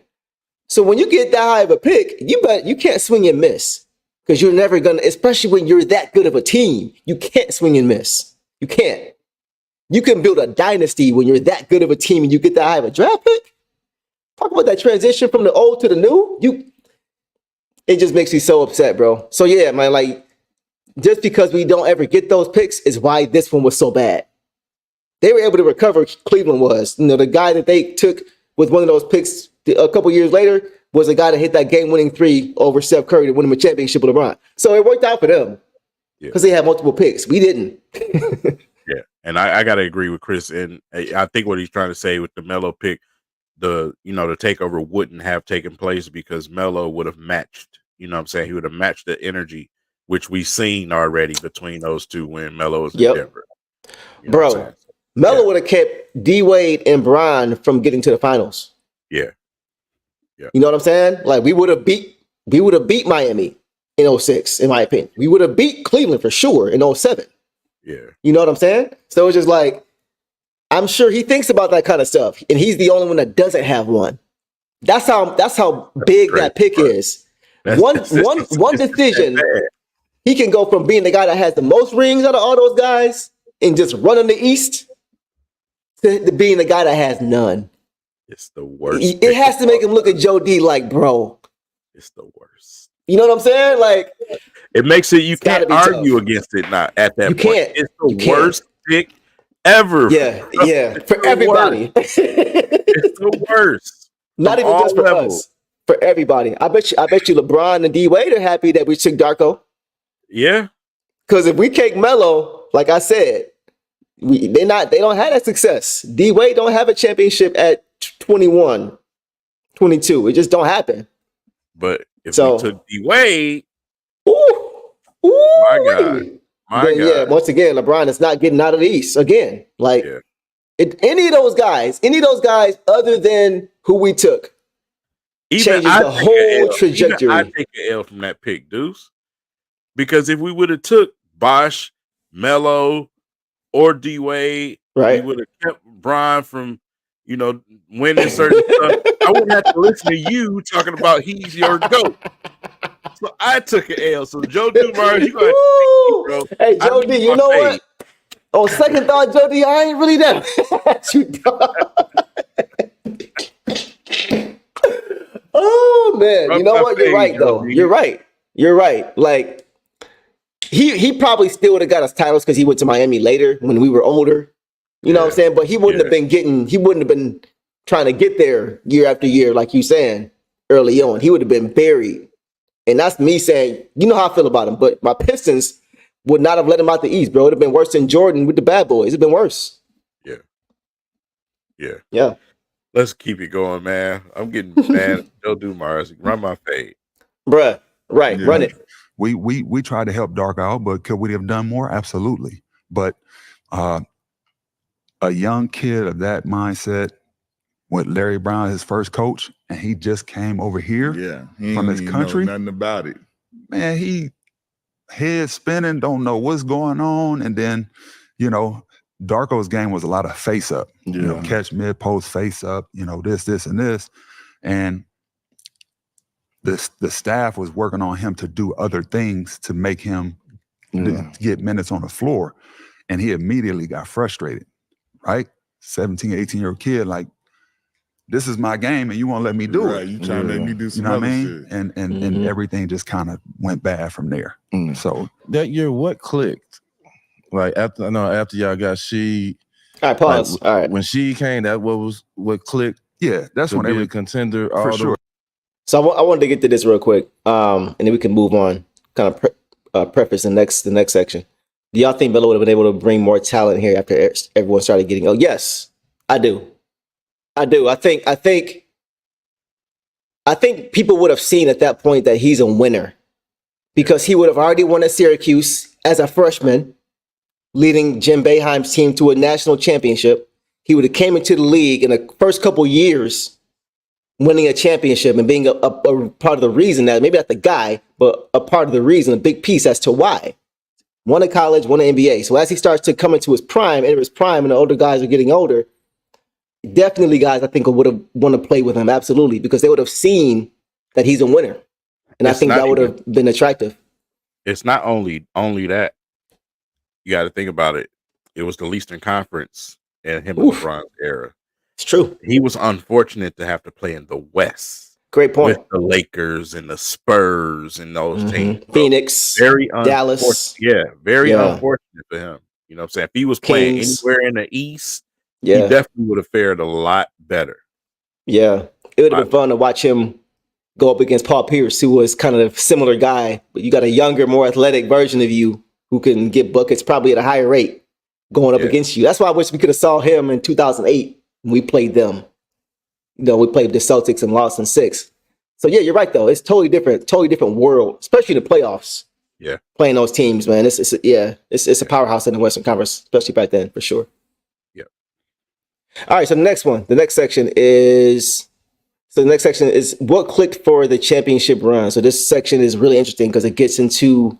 So when you get that high of a pick, you can't swing and miss because you're never gonna, especially when you're that good of a team, you can't swing and miss. You can't. You can build a dynasty when you're that good of a team and you get that high of a draft pick. Talk about that transition from the old to the new. It just makes me so upset, bro. So yeah, man, like just because we don't ever get those picks is why this one was so bad. They were able to recover. Cleveland was, you know, the guy that they took with one of those picks a couple years later was the guy that hit that game-winning 3 over Steph Curry to win him a championship with LeBron. So it worked out for them because they had multiple picks. We didn't. Yeah, and I got to agree with Chris. And I think what he's trying to say with the Melo pick, the takeover wouldn't have taken place because Melo would have matched. You know what I'm saying? He would have matched the energy, which we've seen already between those two when Melo was in Denver. You know bro, Melo would have kept D-Wade and Bron from getting to the finals. Yeah. You know what I'm saying? Like we would have beat Miami in 06, in my opinion. We would have beat Cleveland for sure in 07. Yeah. You know what I'm saying? So it's just like, I'm sure he thinks about that kind of stuff, and he's the only one that doesn't have one. That's how big that pick is. One decision, he can go from being the guy that has the most rings out of all those guys and just running the East to being the guy that has none. It's the worst. It has to make him look at Joe D like, bro. It's the worst. You know what I'm saying? Like, it makes it, you can't argue against it not at that point. Can't. It's the worst pick ever. Yeah. For everybody. It's the worst. Not even just for us. For everybody. I bet you LeBron and D-Wade are happy that we took Darko. Yeah. Because if we take Melo, like I said, they don't have that success. D-Wade don't have a championship at 21, 22. It just don't happen. But if we took D-Wade, My God. Then yeah, once again, LeBron is not getting out of the East again. Like any of those guys other than who we took, changes the whole trajectory. I take an L from that pick, Deuce. Because if we would have took Bosh, Melo, or D Wade, we would have kept Bron from, winning certain stuff. I wouldn't have to listen to you talking about he's your GOAT. So I took an L. So Joe Dumars, you got to bro. Hey, Joe D, you know what? On second thought, Joe D, I ain't really that at you, Oh man, you know what? You're right, though. You're right. Like he probably still would have got us titles because he went to Miami later when we were older. You know what I'm saying? But he wouldn't have been trying to get there year after year, like you saying early on. He would have been buried. And that's me saying, you know how I feel about him, but my Pistons would not have let him out the East, bro. It would have been worse than Jordan with the bad boys. It'd been worse. Yeah. Let's keep it going, man. I'm getting mad. Joe Dumars, run my fade. Bruh, right, run it. We tried to help Dark out, but could we have done more? Absolutely. But a young kid of that mindset, with Larry Brown, his first coach, and he just came over here from his country. Know nothing about it. Man, he head spinning, don't know what's going on. And then, Darko's game was a lot of face up. Catch mid post, face up, this, and this. And the staff was working on him to do other things to make him get minutes on the floor. And he immediately got frustrated, right? 17, 18-year-old kid, like, this is my game and you won't let me do it. You trying to let me do some other shit. And everything just kind of went bad from there. So that year, what clicked? Like after y'all got She. All right, pause. Like, all right. When She came, that what clicked? Yeah, that's when every contender for sure. So I wanted to get to this real quick, and then we can move on. Kind of preface the next section. Do y'all think Melo would have been able to bring more talent here after everyone started getting? Oh, yes, I do. I think people would have seen at that point that he's a winner because he would have already won at Syracuse as a freshman, leading Jim Boeheim's team to a national championship. He would have came into the league in the first couple years, winning a championship and being a part of the reason that maybe not the guy, but a part of the reason, a big piece as to why. Won in college, won in NBA. So as he starts to come into his prime, and the older guys are getting older, definitely guys I think would have want to play with him, absolutely, because they would have seen that he's a winner. And I think that would have been attractive. It's not only that. You got to think about it. It was the Eastern Conference and him in LeBron's era. It's true. He was unfortunate to have to play in the West. Great point. With the Lakers and the Spurs and those teams. Phoenix, Dallas. Very unfortunate for him. You know what I'm saying? If he was playing anywhere in the East, he definitely would have fared a lot better. Yeah. It would have been fun to watch him go up against Paul Pierce, who was kind of a similar guy, but you got a younger, more athletic version of you who can get buckets probably at a higher rate going up against you. That's why I wish we could have saw him in 2008 when we played them. We played the Celtics and lost in 6. So yeah, you're right though. It's totally different world, especially in the playoffs. Yeah. Playing those teams, man. It's a powerhouse in the Western Conference, especially back then, for sure. Yeah. All right, so the next section is what clicked for the championship run. So this section is really interesting because it gets into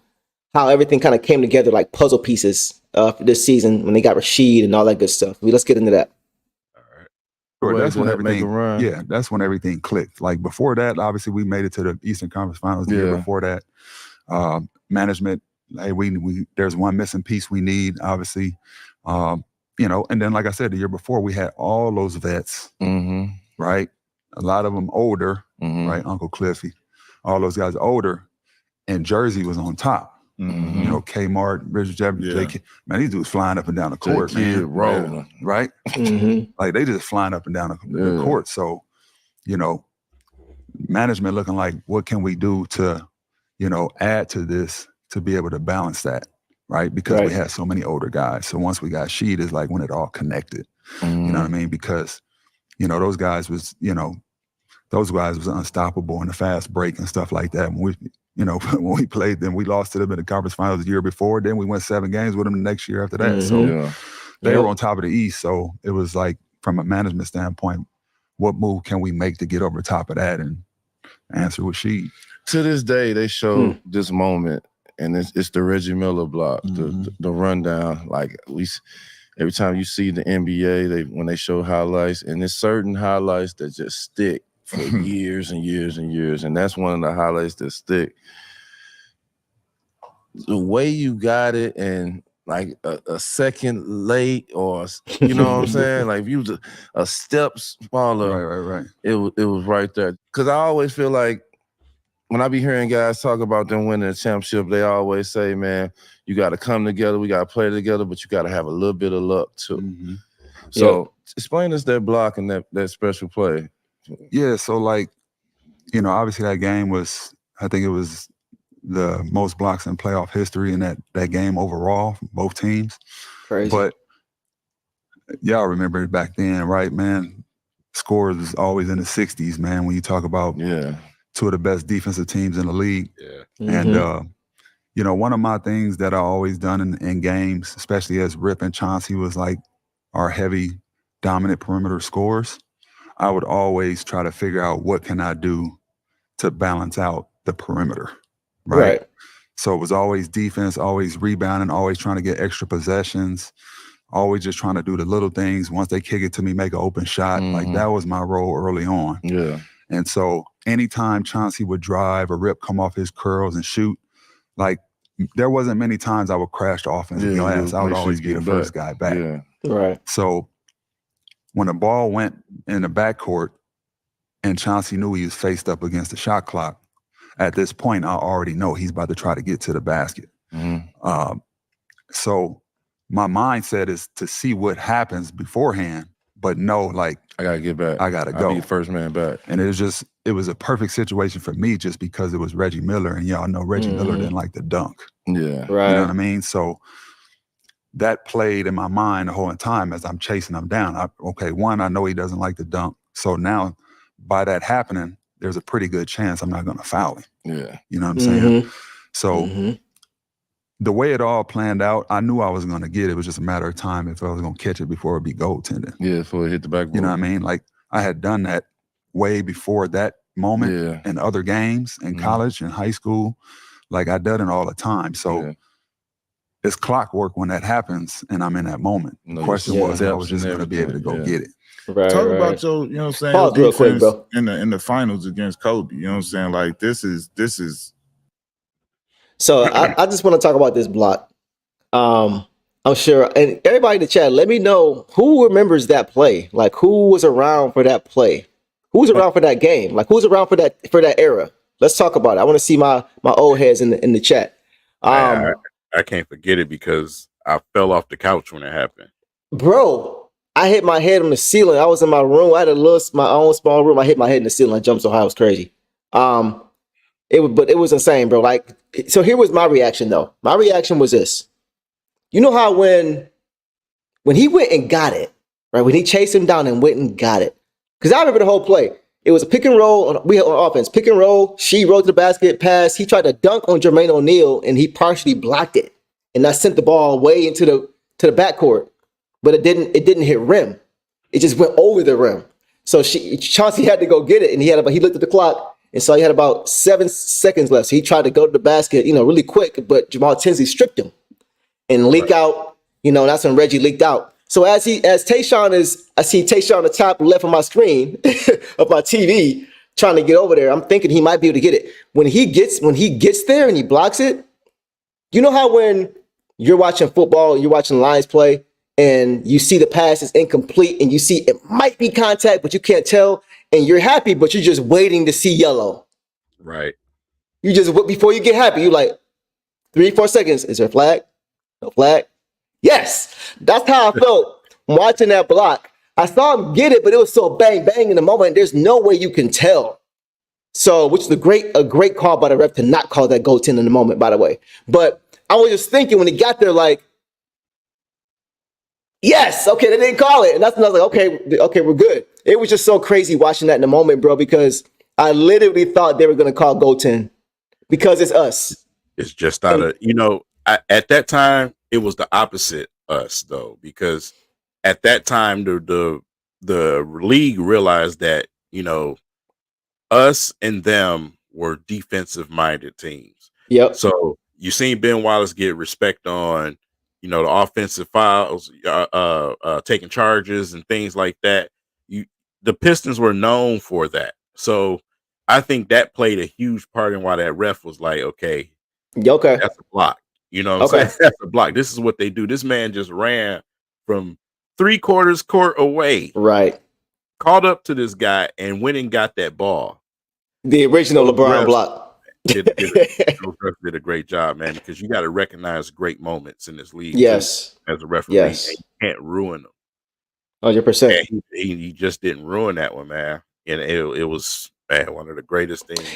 how everything kind of came together like puzzle pieces for this season when they got Rashid and all that good stuff. Let's get into that. All right. Sure, that's when everything. Yeah, that's when everything clicked. Like before that, obviously we made it to the Eastern Conference Finals the year before that. Management, hey, we there's one missing piece we need, obviously. And then like I said, the year before we had all those vets, right? A lot of them older, right? Uncle Cliffy, all those guys older, and Jersey was on top. Kmart, Richard Jefferson, man, these dudes flying up and down the court, man, rolling, right? Like they just flying up and down the court. So, management looking like, what can we do to, add to this to be able to balance that, right? Because we had so many older guys. So once we got Sheed, is like when it all connected. You know what I mean? Because those guys was unstoppable in the fast break and stuff like that. When You know, when we played them, we lost to them in the conference finals the year before. Then we went 7 games with them the next year after that. Mm-hmm. So they were on top of the East. So it was like, from a management standpoint, what move can we make to get over top of that? And answer was she. To this day, they show this moment, and it's the Reggie Miller block, the rundown. Like every time you see the NBA, when they show highlights, and there's certain highlights that just stick for years and years and years, and that's one of the highlights that stick. The way you got it, and like a second late, or you know what I'm saying? Like if you was a step smaller, right. It was right there. Because I always feel like when I be hearing guys talk about them winning a championship, they always say, "Man, you got to come together. We got to play together, but you got to have a little bit of luck too." Mm-hmm. So explain us that block and that special play. Yeah, so like, you know, obviously that game was, I think it was the most blocks in playoff history in that game overall, both teams. Crazy. But y'all remember it back then, right, man? Scores was always in the 60s, man, when you talk about two of the best defensive teams in the league. Yeah. Mm-hmm. And, you know, one of my things that I always done in games, especially as Rip and Chauncey was like our heavy, dominant perimeter scorers, I would always try to figure out what can I do to balance out the perimeter, right? So it was always defense, always rebounding, always trying to get extra possessions, always just trying to do the little things. Once they kick it to me, make an open shot. Like that was my role early on. Yeah. And so anytime Chauncey would drive or Rip come off his curls and shoot, like there wasn't many times I would crash the offensive glass. I would always be the first guy back. Yeah. Right. So when the ball went in the backcourt and Chauncey knew he was faced up against the shot clock, at this point, I already know he's about to try to get to the basket. Mm-hmm. So my mindset is to see what happens beforehand, but know, like, I got to get back. I got to go. I'll be the first man back. And it was a perfect situation for me just because it was Reggie Miller, and y'all know Reggie Miller didn't like to dunk. Yeah. Right. You know what I mean? So that played in my mind the whole time as I'm chasing him down. I know he doesn't like to dunk. So now by that happening, there's a pretty good chance I'm not going to foul him. Yeah. You know what I'm saying? So the way it all planned out, I knew I was going to get it. It was just a matter of time if I was going to catch it before it would be goaltending. Yeah, before it hit the backboard. You know what I mean? Like I had done that way before that moment in other games in college and high school. Like I done it all the time. So it's clockwork when that happens and I'm in that moment. The question was if I was just going to be able to go get it. Right, Talk about your, you know what I'm saying, pause real quick, bro. in the finals against Kobe. You know what I'm saying? Like this is. So I just want to talk about this block. I'm sure, and everybody in the chat, let me know who remembers that play. Like who was around for that play? Who was around for that game? Like who's around for that era? Let's talk about it. I want to see my old heads in the chat. I can't forget it because I fell off the couch when it happened. Bro, I hit my head on the ceiling. I was in my room. I had my own small room. I hit my head in the ceiling. I jumped so high, it was crazy. It was insane, bro. Like, so here was my reaction though. My reaction was this. You know how when he went and got it, right? When he chased him down and went and got it. Because I remember the whole play. It was a pick and roll. We had on offense. Pick and roll. She rode to the basket, pass. He tried to dunk on Jermaine O'Neal, and he partially blocked it. And that sent the ball way into the backcourt. But it didn't hit rim. It just went over the rim. So Chauncey had to go get it, and he looked at the clock and saw he had about 7 seconds left. So he tried to go to the basket, really quick, but Jamal Tinsley stripped him and leak out. That's when Reggie leaked out. So I see Tayshaun on the top left of my screen of my TV trying to get over there. I'm thinking he might be able to get it. When he gets there and he blocks it, you know how when you're watching football, you're watching Lions play, and you see the pass is incomplete, and you see it might be contact, but you can't tell, and you're happy, but you're just waiting to see yellow. Right. You just, before you get happy, you like 3-4 seconds. Is there a flag? No flag? Yes. That's how I felt watching that block. I saw him get it, but it was so bang, bang in the moment. There's no way you can tell. So, which is a great call by the ref to not call that goaltend in the moment, by the way. But I was just thinking when he got there, like, yes, okay, they didn't call it. And that's when I was like, okay, we're good. It was just so crazy watching that in the moment, bro, because I literally thought they were going to call goaltend because it's us. It's just not at that time it was the opposite us though, because at that time the league realized that, us and them were defensive minded teams. Yep. So you seen Ben Wallace get respect on, the offensive fouls, taking charges and things like that. The Pistons were known for that. So I think that played a huge part in why that ref was like, okay, that's a block. You know what I'm saying? That's a block. This is what they do. This man just ran from 3/4 court away. Right. Called up to this guy and went and got that ball. The original LeBron block. Did a great job, man, because you got to recognize great moments in this league. Yes. As a referee, yes. And you can't ruin them. 100%. He just didn't ruin that one, man. And it was, man, one of the greatest things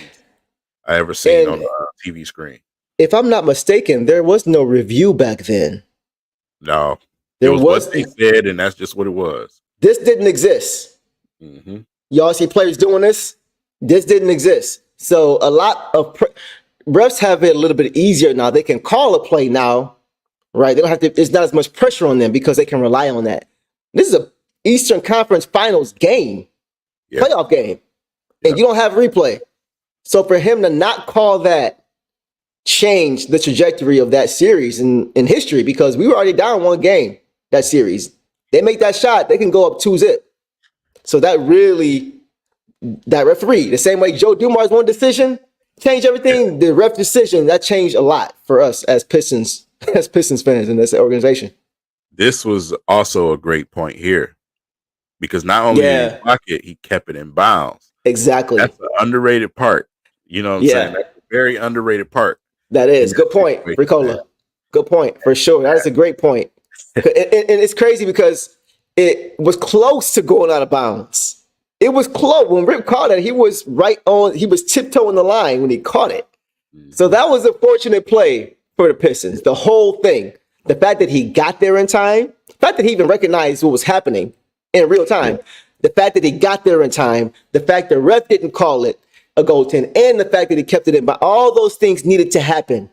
I ever seen on the TV screen. If I'm not mistaken, there was no review back then. No. There was what they said, and that's just what it was. This didn't exist. Mm-hmm. Y'all see players doing this? This didn't exist. So a lot of refs have it a little bit easier now. They can call a play now, right? They don't have to. It's not as much pressure on them because they can rely on that. This is a Eastern Conference Finals game, playoff game, and you don't have replay. So for him to not call that changed the trajectory of that series in history, because we were already down one game that series. They make that shot, they can go up 2-0. So that referee, the same way Joe Dumars' one decision changed everything. The ref decision, that changed a lot for us as Pistons fans in this organization. This was also a great point here, because not only did he block it, he kept it in bounds. Exactly. That's an underrated part. You know what I'm saying? That's a very underrated part. That is. Good point, Ricola. Good point, for sure. That is a great point. And it's crazy because it was close to going out of bounds. It was close. When Rip caught it, he was he was tiptoeing the line when he caught it. So that was a fortunate play for the Pistons. The whole thing. The fact that he got there in time, the fact that he even recognized what was happening in real time, the fact that he got there in time, the fact the ref didn't call it a goaltend, and the fact that he kept it in, but all those things needed to happen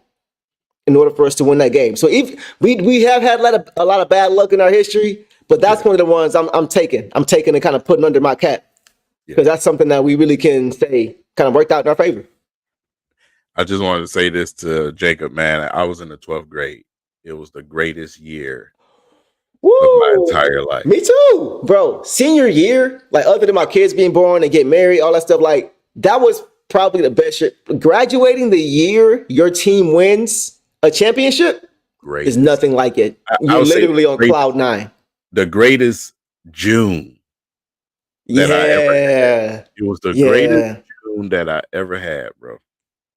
in order for us to win that game. So if we have had a lot of bad luck in our history, but that's one of the ones I'm taking and kind of putting under my cap, because that's something that we really can say kind of worked out in our favor. I just wanted to say this to Jacob, man. I was in the 12th grade. It was the greatest year of my entire life. Me too, bro. Senior year, like other than my kids being born and get married, all that stuff, like that was probably the best year. Graduating the year your team wins a championship is nothing like it. You're literally on cloud 9. The greatest June that I ever had. It was the greatest June that I ever had, bro.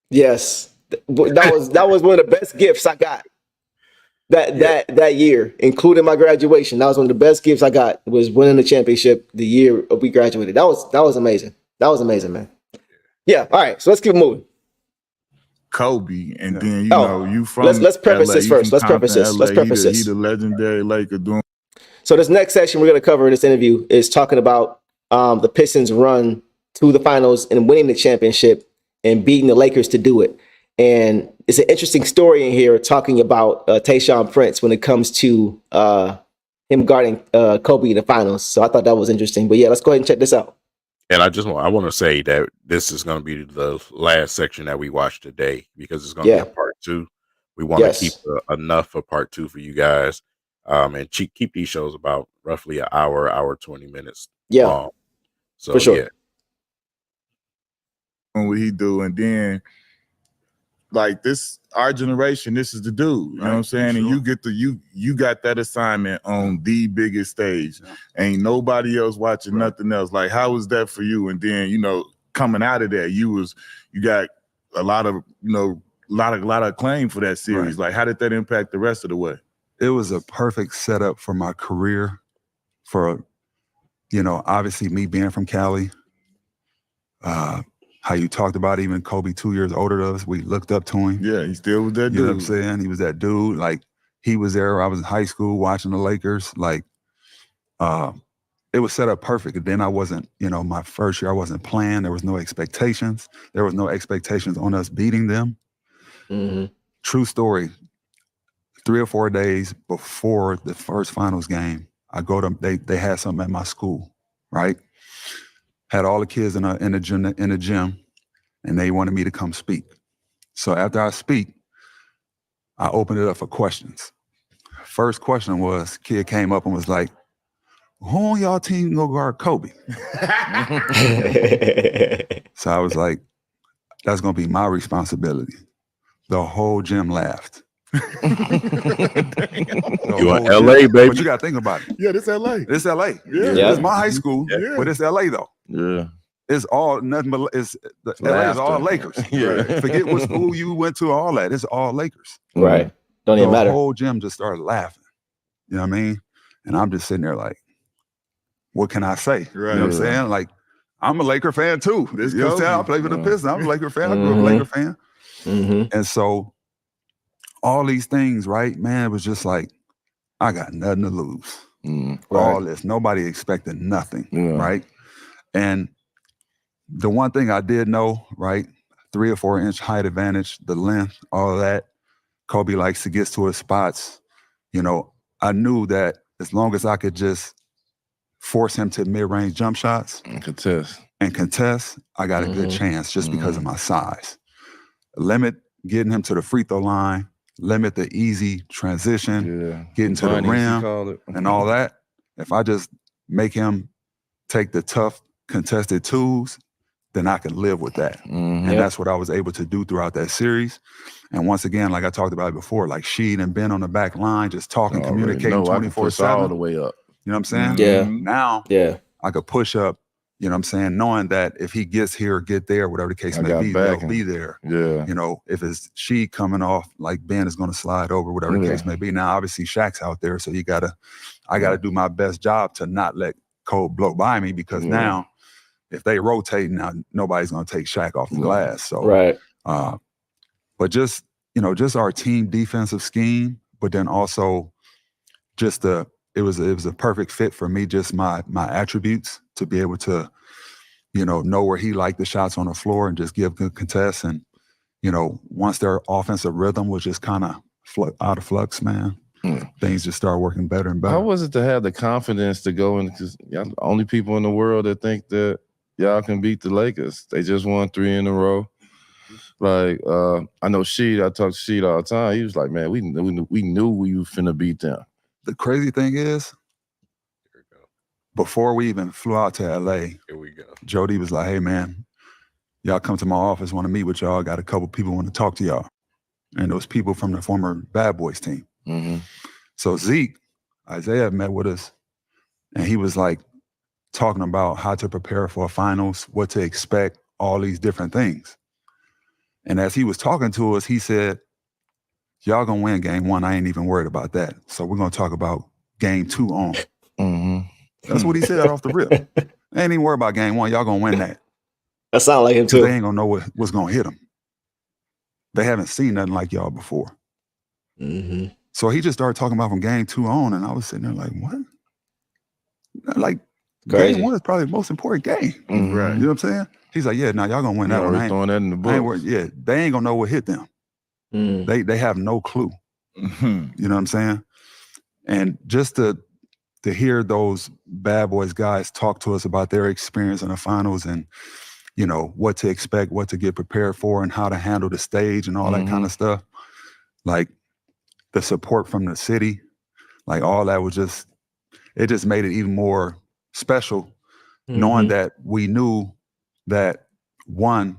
Yes. That was one of the best gifts I got. That year, including my graduation. That was one of the best gifts I got, was winning the championship the year we graduated. That was amazing. That was amazing, man. Yeah. All right. So let's keep moving. Kobe, and then you from. Let's preface this first. Let's preface this. He's the legendary Laker doing. So this next section we're going to cover in this interview is talking about the Pistons' run to the finals and winning the championship and beating the Lakers to do it. And it's an interesting story in here talking about Tayshaun Prince when it comes to him guarding Kobe in the finals. So I thought that was interesting. But yeah, let's go ahead and check this out. And I want to say that this is going to be the last section that we watch today, because it's going to be a part 2. We want to keep enough of part 2 for you guys, and keep these shows about roughly an hour 20 minutes long. So for sure. What he do, and then like this, our generation, this is the dude. You know what I'm saying? Sure. And you got that assignment on the biggest stage. Yeah. Ain't nobody else watching nothing else. Like, how was that for you? And then, coming out of that, you got a lot of, lot of acclaim for that series. Like, how did that impact the rest of the way? It was a perfect setup for my career, for, obviously me being from Cali, how you talked about even Kobe 2 years older than us. We looked up to him. Yeah, he still was that dude. You know what I'm saying? He was that dude. Like, he was there. I was in high school watching the Lakers. Like, it was set up perfect. Then I wasn't, my first year I wasn't playing. There was no expectations. There was no expectations on us beating them. Mm-hmm. True story. 3 or 4 days before the first finals game, I go to they had something at my school, right? Had all the kids in the gym, and they wanted me to come speak. So after I speak, I opened it up for questions. First question was, kid came up and was like, "Who on y'all team go guard Kobe?" So I was like, "That's gonna be my responsibility." The whole gym laughed. You in LA, baby? But you gotta think about it. Yeah, this LA. It's LA. Yeah. It's my high school, but it's LA though. Yeah. It's all nothing but LA is all Lakers. Yeah. Forget what school you went to, all that. It's all Lakers. Right. Don't even matter. The whole gym just started laughing. You know what I mean? And I'm just sitting there like, what can I say? Right. You know what I'm saying? Like, I'm a Laker fan too. You know what I'm saying? I play for the Pistons. I'm a Laker fan. I grew up a Laker fan. Mm-hmm. And so all these things, right, man, it was just like, I got nothing to lose. All this. Nobody expected nothing, right? And the one thing I did know, right, 3 or 4 inch height advantage, the length, all of that. Kobe likes to get to his spots. I knew that as long as I could just force him to mid-range jump shots and contest, I got a good chance just because of my size. Limit getting him to the free throw line, limit the easy transition, getting to the rim and all that. If I just make him take the tough contested twos, then I can live with that. And that's what I was able to do throughout that series. And once again, like I talked about it before, like Sheed and Ben on the back line, just talking, communicating 24/7. All the way up. You know what I'm saying? Yeah. Now, I could push up, you know what I'm saying, knowing that if he gets here or get there, whatever the case may be, they'll be there. Yeah. If it's Sheed coming off, like Ben is going to slide over, whatever the case may be. Now, obviously, Shaq's out there, so I got to do my best job to not let Cole blow by me because now, if they rotate, now nobody's going to take Shaq off the glass. So, but just our team defensive scheme, but then also just it was a perfect fit for me, just my attributes to be able to, know where he liked the shots on the floor and just give good contests. And, once their offensive rhythm was just kind of out of flux, man, things just started working better and better. How was it to have the confidence to go in? Because y'all the only people in the world that think that y'all can beat the Lakers. They just won 3 in a row. Like, I know Sheed, I talk to Sheed all the time. He was like, man, we knew we were finna beat them. The crazy thing is, before we even flew out to LA, here we go. Jody was like, hey, man, y'all come to my office, want to meet with y'all. Got a couple people want to talk to y'all. And those people from the former Bad Boys team. So Zeke, Isaiah met with us, and he was like talking about how to prepare for a finals, what to expect, all these different things. And as he was talking to us, he said, y'all gonna win game 1. I ain't even worried about that. So we're gonna talk about game 2 on. That's what he said off the rip. I ain't even worried about game 1. Y'all gonna win that. That sounds like him too. They ain't gonna know what's gonna hit them. They haven't seen nothing like y'all before. So he just started talking about from game 2 on, and I was sitting there like, what? Like, crazy. Game 1 is probably the most important game. Right. You know what I'm saying? He's like, yeah, now y'all gonna win that one. Throwing that in the book. They ain't gonna know what hit them. They have no clue. You know what I'm saying? And just to hear those Bad Boys guys talk to us about their experience in the finals and, what to expect, what to get prepared for, and how to handle the stage and all that kind of stuff. Like the support from the city, like all that was it just made it even more special, knowing that we knew that, one,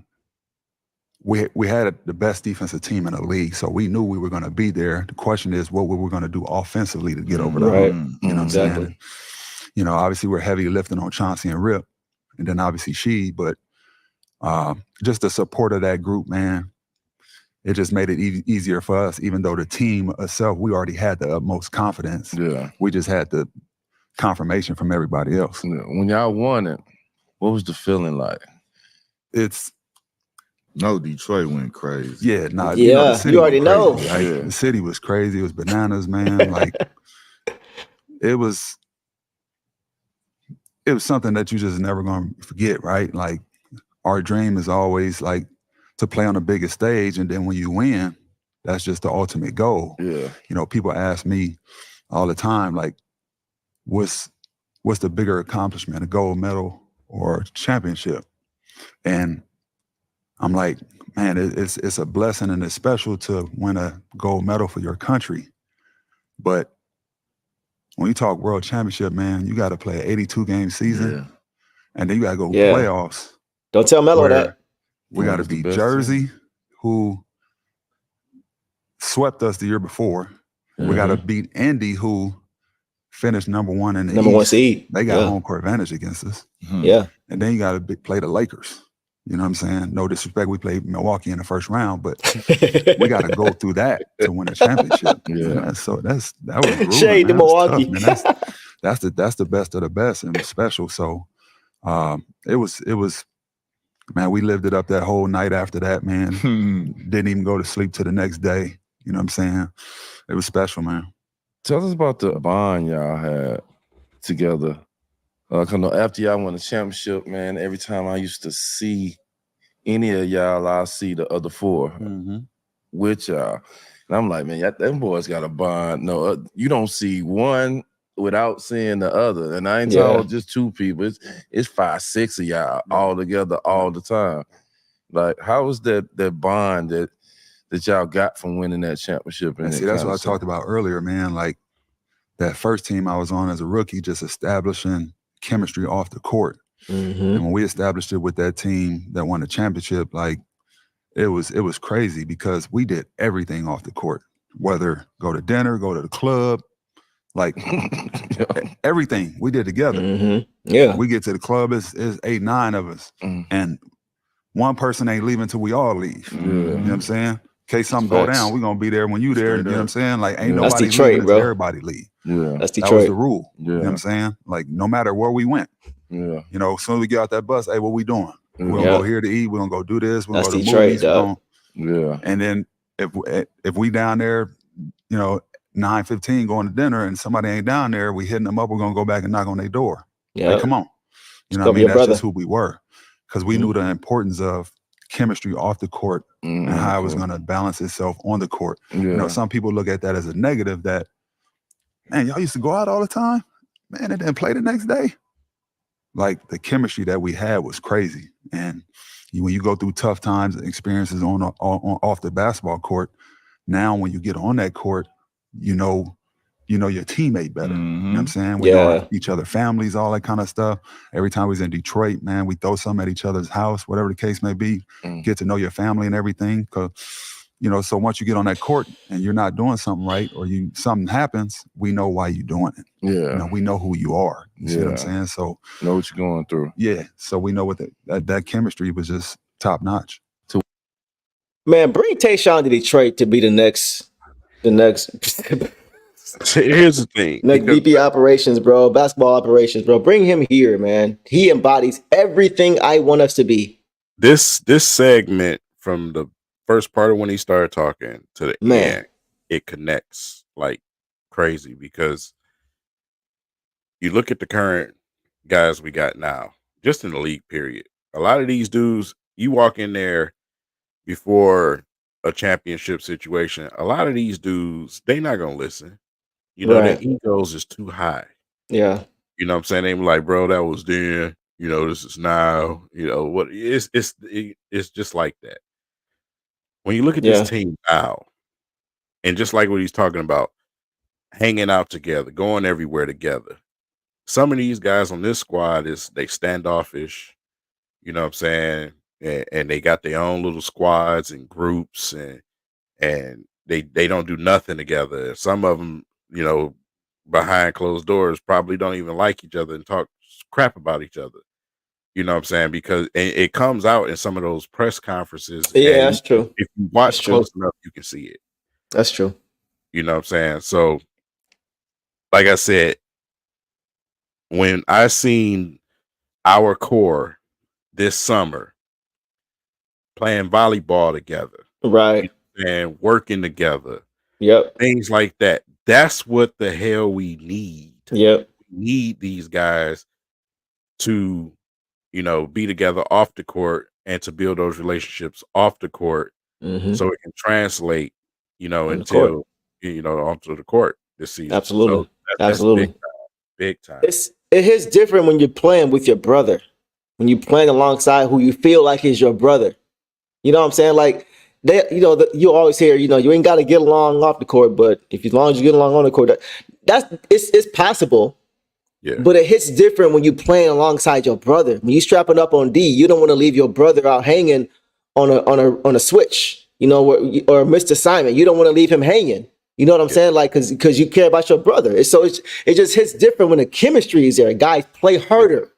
we had the best defensive team in the league, so we knew we were going to be there. The question is what we were going to do offensively to get over the hump. You know what I'm saying? And, obviously we're heavy lifting on Chauncey and Rip, and then obviously Sheed, but just the support of that group, man, it just made it easier for us, even though the team itself, we already had the utmost confidence. Yeah. We just had the confirmation from everybody else. Yeah. When y'all won it, what was the feeling like? Detroit went crazy. Yeah, you already know. Like, the city was crazy. It was bananas, man. Like, it was it was something that you just never gonna forget, right? Like our dream is always like to play on the biggest stage, and then when you win, that's just the ultimate goal. Yeah. You know, people ask me all the time, like, what's the bigger accomplishment, a gold medal or championship? And I'm like, man, it's a blessing and it's special to win a gold medal for your country. But when you talk world championship, man, you got to play an 82-game season, and then you got to go playoffs. Don't tell Melo that. We got to beat Jersey, who swept us the year before. We got to beat Indy, who finished number one in the number East. One seed. They got home court advantage against us. Yeah. And then you got to play the Lakers. You know what I'm saying? No disrespect, we played Milwaukee in the first round, but we got to go through that to win a championship. Yeah. So that was grueling, Shade to Milwaukee. Tough, man. That's the best of the best and special. So it was, man, we lived it up that whole night after that, man. Didn't even go to sleep till the next day. You know what I'm saying? It was special, man. Tell us about the bond y'all had together. Cause after y'all won the championship, man, every time I used to see any of y'all, I see the other four with y'all. And I'm like, man, them boys got a bond. No, you don't see one without seeing the other. And I ain't talking just two people. It's 5, 6 of y'all all together all the time. Like, how was that bond that y'all got from winning that championship? And see, that's what I talked about earlier, man. Like that first team I was on as a rookie, just establishing chemistry off the court. And when we established it with that team that won the championship, like it was crazy because we did everything off the court, whether go to dinner, go to the club, like everything we did together. Yeah. We get to the club, it's 8, 9 of us. And one person ain't leaving until we all leave. You know what I'm saying? In case something go down, we're gonna be there when you there. You know what I'm saying? Like ain't nobody Detroit, leaving until bro. everybody leave. Yeah. That's Detroit. That was the rule. Yeah. You know what I'm saying? Like no matter where we went. Yeah. You know, as soon as we get out that bus, hey, what we doing? We're gonna go here to eat. We're gonna go do this. We're gonna go to Detroit, movies. Yeah. And then if we down there, you know, 9:15 going to dinner and somebody ain't down there, we hitting them up. We're gonna go back and knock on their door. Yeah. Like, come on. You know what I mean? That's just who we were, because we knew the importance of chemistry off the court and how it was gonna balance itself on the court. You know, some people look at that as a negative. That, man, y'all used to go out all the time. Man, and then play the next day. Like the chemistry that we had was crazy. And when you go through tough times and experiences on off the basketball court, now when you get on that court, you know your teammate better. You know what I'm saying? We know each other families, all that kind of stuff. Every time we was in Detroit, man, we throw something at each other's house, whatever the case may be. Get to know your family and everything. Cause so once you get on that court and you're not doing something right, or something happens, we know why you're doing it. Yeah. We know who you are. You see what I'm saying? So know what you're going through. Yeah. So we know what that chemistry was just top notch. Man, bring Tayshaun to Detroit to be the next Here's the thing. Next VP operations, bro. Basketball operations, bro. Bring him here, man. He embodies everything I want us to be. This segment from the first part of when he started talking to the end, it connects like crazy, because you look at the current guys we got now, just in the league period. A lot of these dudes, you walk in there before a championship situation, a lot of these dudes, they not going to listen. Their egos is too high. Yeah. You know what I'm saying? They be like, bro, that was then, this is now, what it's just like that. When you look at this team now, and just like what he's talking about, hanging out together, going everywhere together. Some of these guys on this squad they standoffish, you know what I'm saying? And they got their own little squads and groups, and they don't do nothing together. Some of them, behind closed doors probably don't even like each other and talk crap about each other. You know what I'm saying? Because it comes out in some of those press conferences. Yeah, that's true. If you watch close enough, you can see it. That's true. You know what I'm saying? So, like I said, when I seen our core this summer playing volleyball together, right, and working together, things like that, that's what the hell we need. We need these guys to, be together off the court and to build those relationships off the court so it can translate, until, onto the court this season. Absolutely. So that's Absolutely. big time. It is different when you're playing with your brother, when you're playing alongside who you feel like is your brother. You know what I'm saying? Like, you always hear, you ain't got to get along off the court, but as long as you get along on the court, it's possible. Yeah. But it hits different when you're playing alongside your brother. When you strapping up on D, you don't want to leave your brother out hanging on a switch, or missed assignment. You don't want to leave him hanging. You know what I'm saying? Like, because you care about your brother. It just hits different when the chemistry is there. Guys play harder.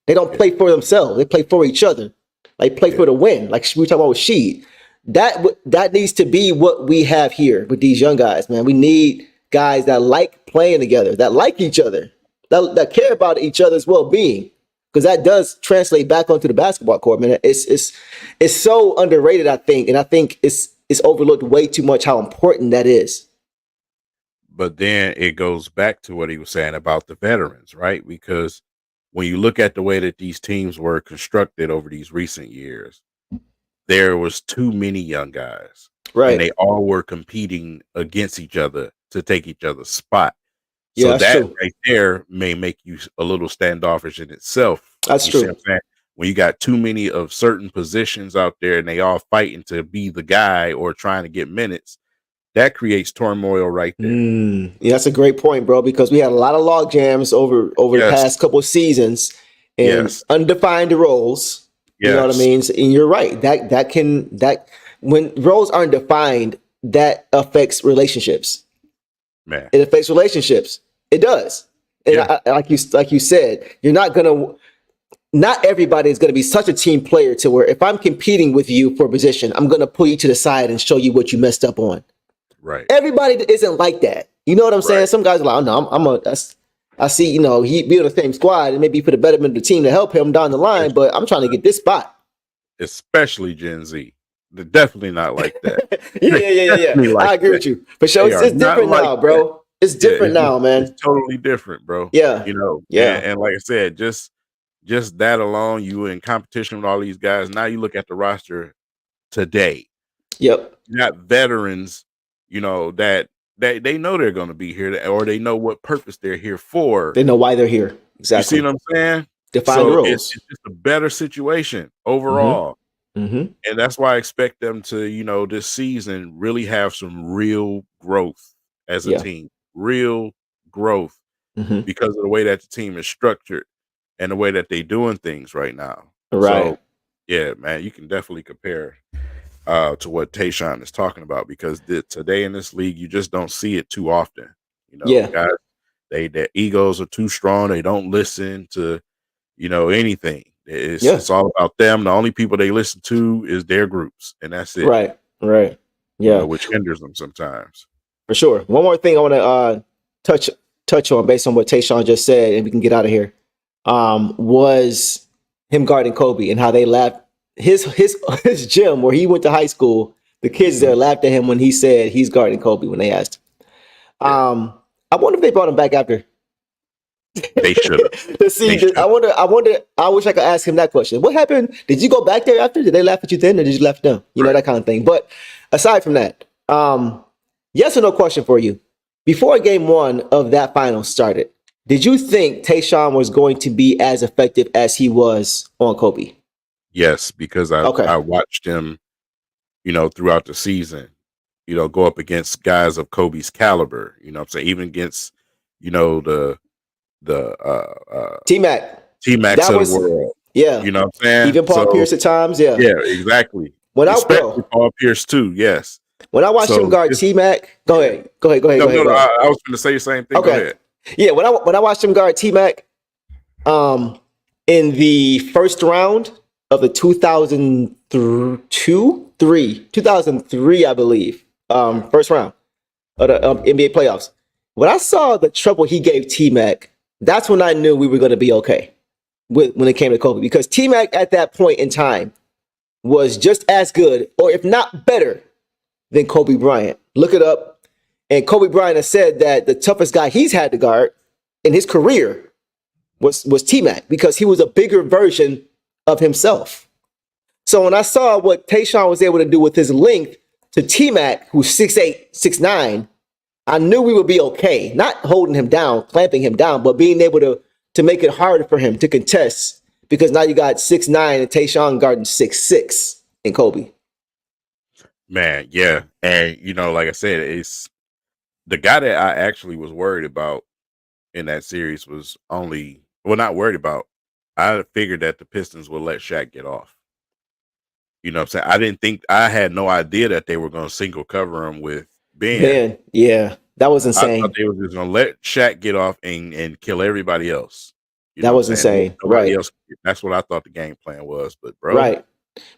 They don't play for themselves. They play for each other. Like, play for the win. Like we talking about with Sheed. That needs to be what we have here with these young guys, man. We need guys that like playing together, that like each other, that care about each other's well-being, because that does translate back onto the basketball court, man. It's so underrated, I think, and I think it's overlooked way too much how important that is. But then it goes back to what he was saying about the veterans, right? Because when you look at the way that these teams were constructed over these recent years, there was too many young guys, right? And they all were competing against each other to take each other's spot. Yeah, so that true. right there may make you a little standoffish in itself. That's true. See what I'm saying? When you got too many of certain positions out there and they all fighting to be the guy or trying to get minutes, that creates turmoil right there. Yeah, that's a great point, bro, because we had a lot of log jams over the past couple of seasons and undefined roles. You know what I mean? And you're right. That when roles aren't defined, that affects relationships. Man, it affects relationships. It does. And like you said, not everybody is going to be such a team player to where if I'm competing with you for a position, I'm going to pull you to the side and show you what you messed up on. Right. Everybody isn't like that. You know what I'm saying? Some guys are like, oh, no, I see, he be on the same squad and maybe put a betterment of the team to help him down the line, but I'm trying to get this spot. Especially Gen Z. They're definitely not like that. Yeah. Like I agree with you. For sure. It's different now, bro. It's different now, man. It's totally different, bro. Yeah. And like I said, just that alone, you were in competition with all these guys. Now you look at the roster today. Yep. You got veterans, that they know they're going to be here, or they know what purpose they're here for. They know why they're here. Exactly. You see what I'm saying? Define roles. It's just a better situation overall. Mm-hmm. And that's why I expect them to, this season really have some real growth as a team. Real growth because of the way that the team is structured and the way that they're doing things right now. Right. So, yeah, man, you can definitely compare to what Tayshaun is talking about, because today in this league, you just don't see it too often. Guys, their egos are too strong. They don't listen to, anything. It's all about them. The only people they listen to is their groups, and that's it. Right. Yeah. Which hinders them sometimes. For sure. One more thing I want to touch on based on what Tayshaun just said, and we can get out of here, was him guarding Kobe and how they laughed. His gym where he went to high school, the kids there laughed at him when he said he's guarding Kobe when they asked him. I wonder if they brought him back after. They should have. I wonder. I wish I could ask him that question. What happened? Did you go back there after? Did they laugh at you then, or did you laugh at them? You know, that kind of thing. But aside from that, yes or no question for you. Before game one of that final started, did you think Tayshaun was going to be as effective as he was on Kobe? Yes, because I watched him, throughout the season, go up against guys of Kobe's caliber. You know what I'm saying? Even against, the T-Mac. T-Macs of the world. Yeah. You know what I'm saying? Even Paul Pierce at times, yeah. Yeah, exactly. Especially Paul Pierce too, yes. When I watched him guard T-Mac, go ahead. No, I was going to say the same thing. Okay. Go ahead. Yeah, when I watched him guard T-Mac in the first round of the 2003, I believe, first round of the NBA playoffs. When I saw the trouble he gave T-Mac, that's when I knew we were going to be okay when it came to Kobe. Because T-Mac at that point in time was just as good, or if not better, than Kobe Bryant. Look it up. And Kobe Bryant has said that the toughest guy he's had to guard in his career was T-Mac because he was a bigger version of himself. So when I saw what Tayshaun was able to do with his length to T-Mac, who's 6'8", 6'9", I knew we would be okay. Not holding him down, clamping him down, but being able to make it harder for him to contest because now you got 6'9" and Tayshaun guarding 6'6" in Kobe. Man, yeah. And, like I said, it's the guy that I actually was worried about in that series was not worried about. I figured that the Pistons would let Shaq get off. You know what I'm saying? I had no idea that they were going to single cover him with Ben. Yeah, that was insane. I thought they were just going to let Shaq get off and kill everybody else. That was insane. Nobody right. else. That's what I thought the game plan was. But, bro. Right.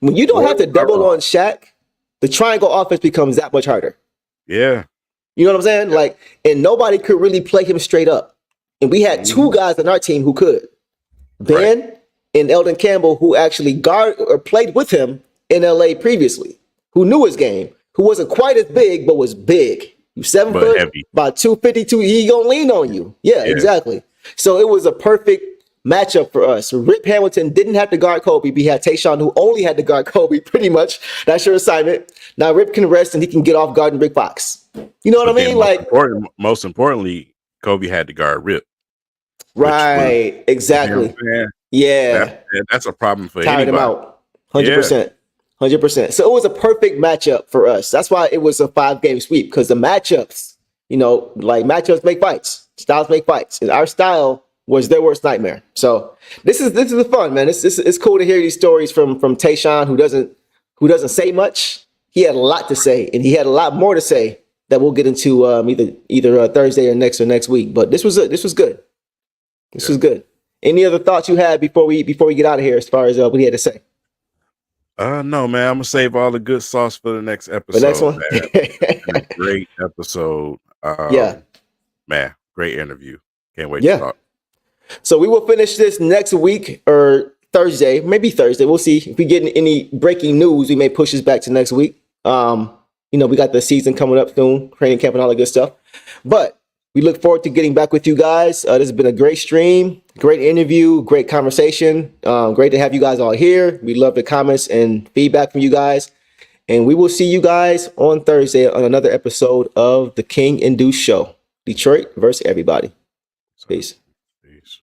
When you don't have to double on Shaq, the triangle offense becomes that much harder. Yeah. You know what I'm saying? Like, and nobody could really play him straight up. And we had two guys on our team who could. Ben and Eldon Campbell, who actually guard or played with him in LA previously, who knew his game, who wasn't quite as big, but was big. You 7 foot, heavy. about 252, he gonna lean on you. Yeah, exactly. So it was a perfect matchup for us. Rip Hamilton didn't have to guard Kobe. We had Tayshaun, who only had to guard Kobe, pretty much. That's your assignment. Now Rip can rest and he can get off guarding Rick Fox. You know what I mean? Most importantly, Kobe had to guard Rip. Right, exactly. That's a problem for Tired anybody. him out. 100%. 100%. So it was a perfect matchup for us. That's why it was a 5-game sweep, because the matchups, matchups make fights. Styles make fights. And our style was their worst nightmare. So this is the fun, man. It's cool to hear these stories from Tayshaun, who doesn't say much. He had a lot to say, and he had a lot more to say that we'll get into either Thursday or next week. But this was good. This was good. Any other thoughts you had before we get out of here as far as what he had to say? No, man. I'm gonna save all the good sauce for the next episode. The next one. Man. Great episode. Man, great interview. Can't wait to talk. So we will finish this next week or Thursday, maybe Thursday. We'll see if we get any breaking news. We may push this back to next week. We got the season coming up soon, training camp and all that good stuff. But we look forward to getting back with you guys. This has been a great stream, great interview, great conversation. Great to have you guys all here. We love the comments and feedback from you guys. And we will see you guys on Thursday on another episode of the King and Deuce Show. Detroit versus everybody. Peace.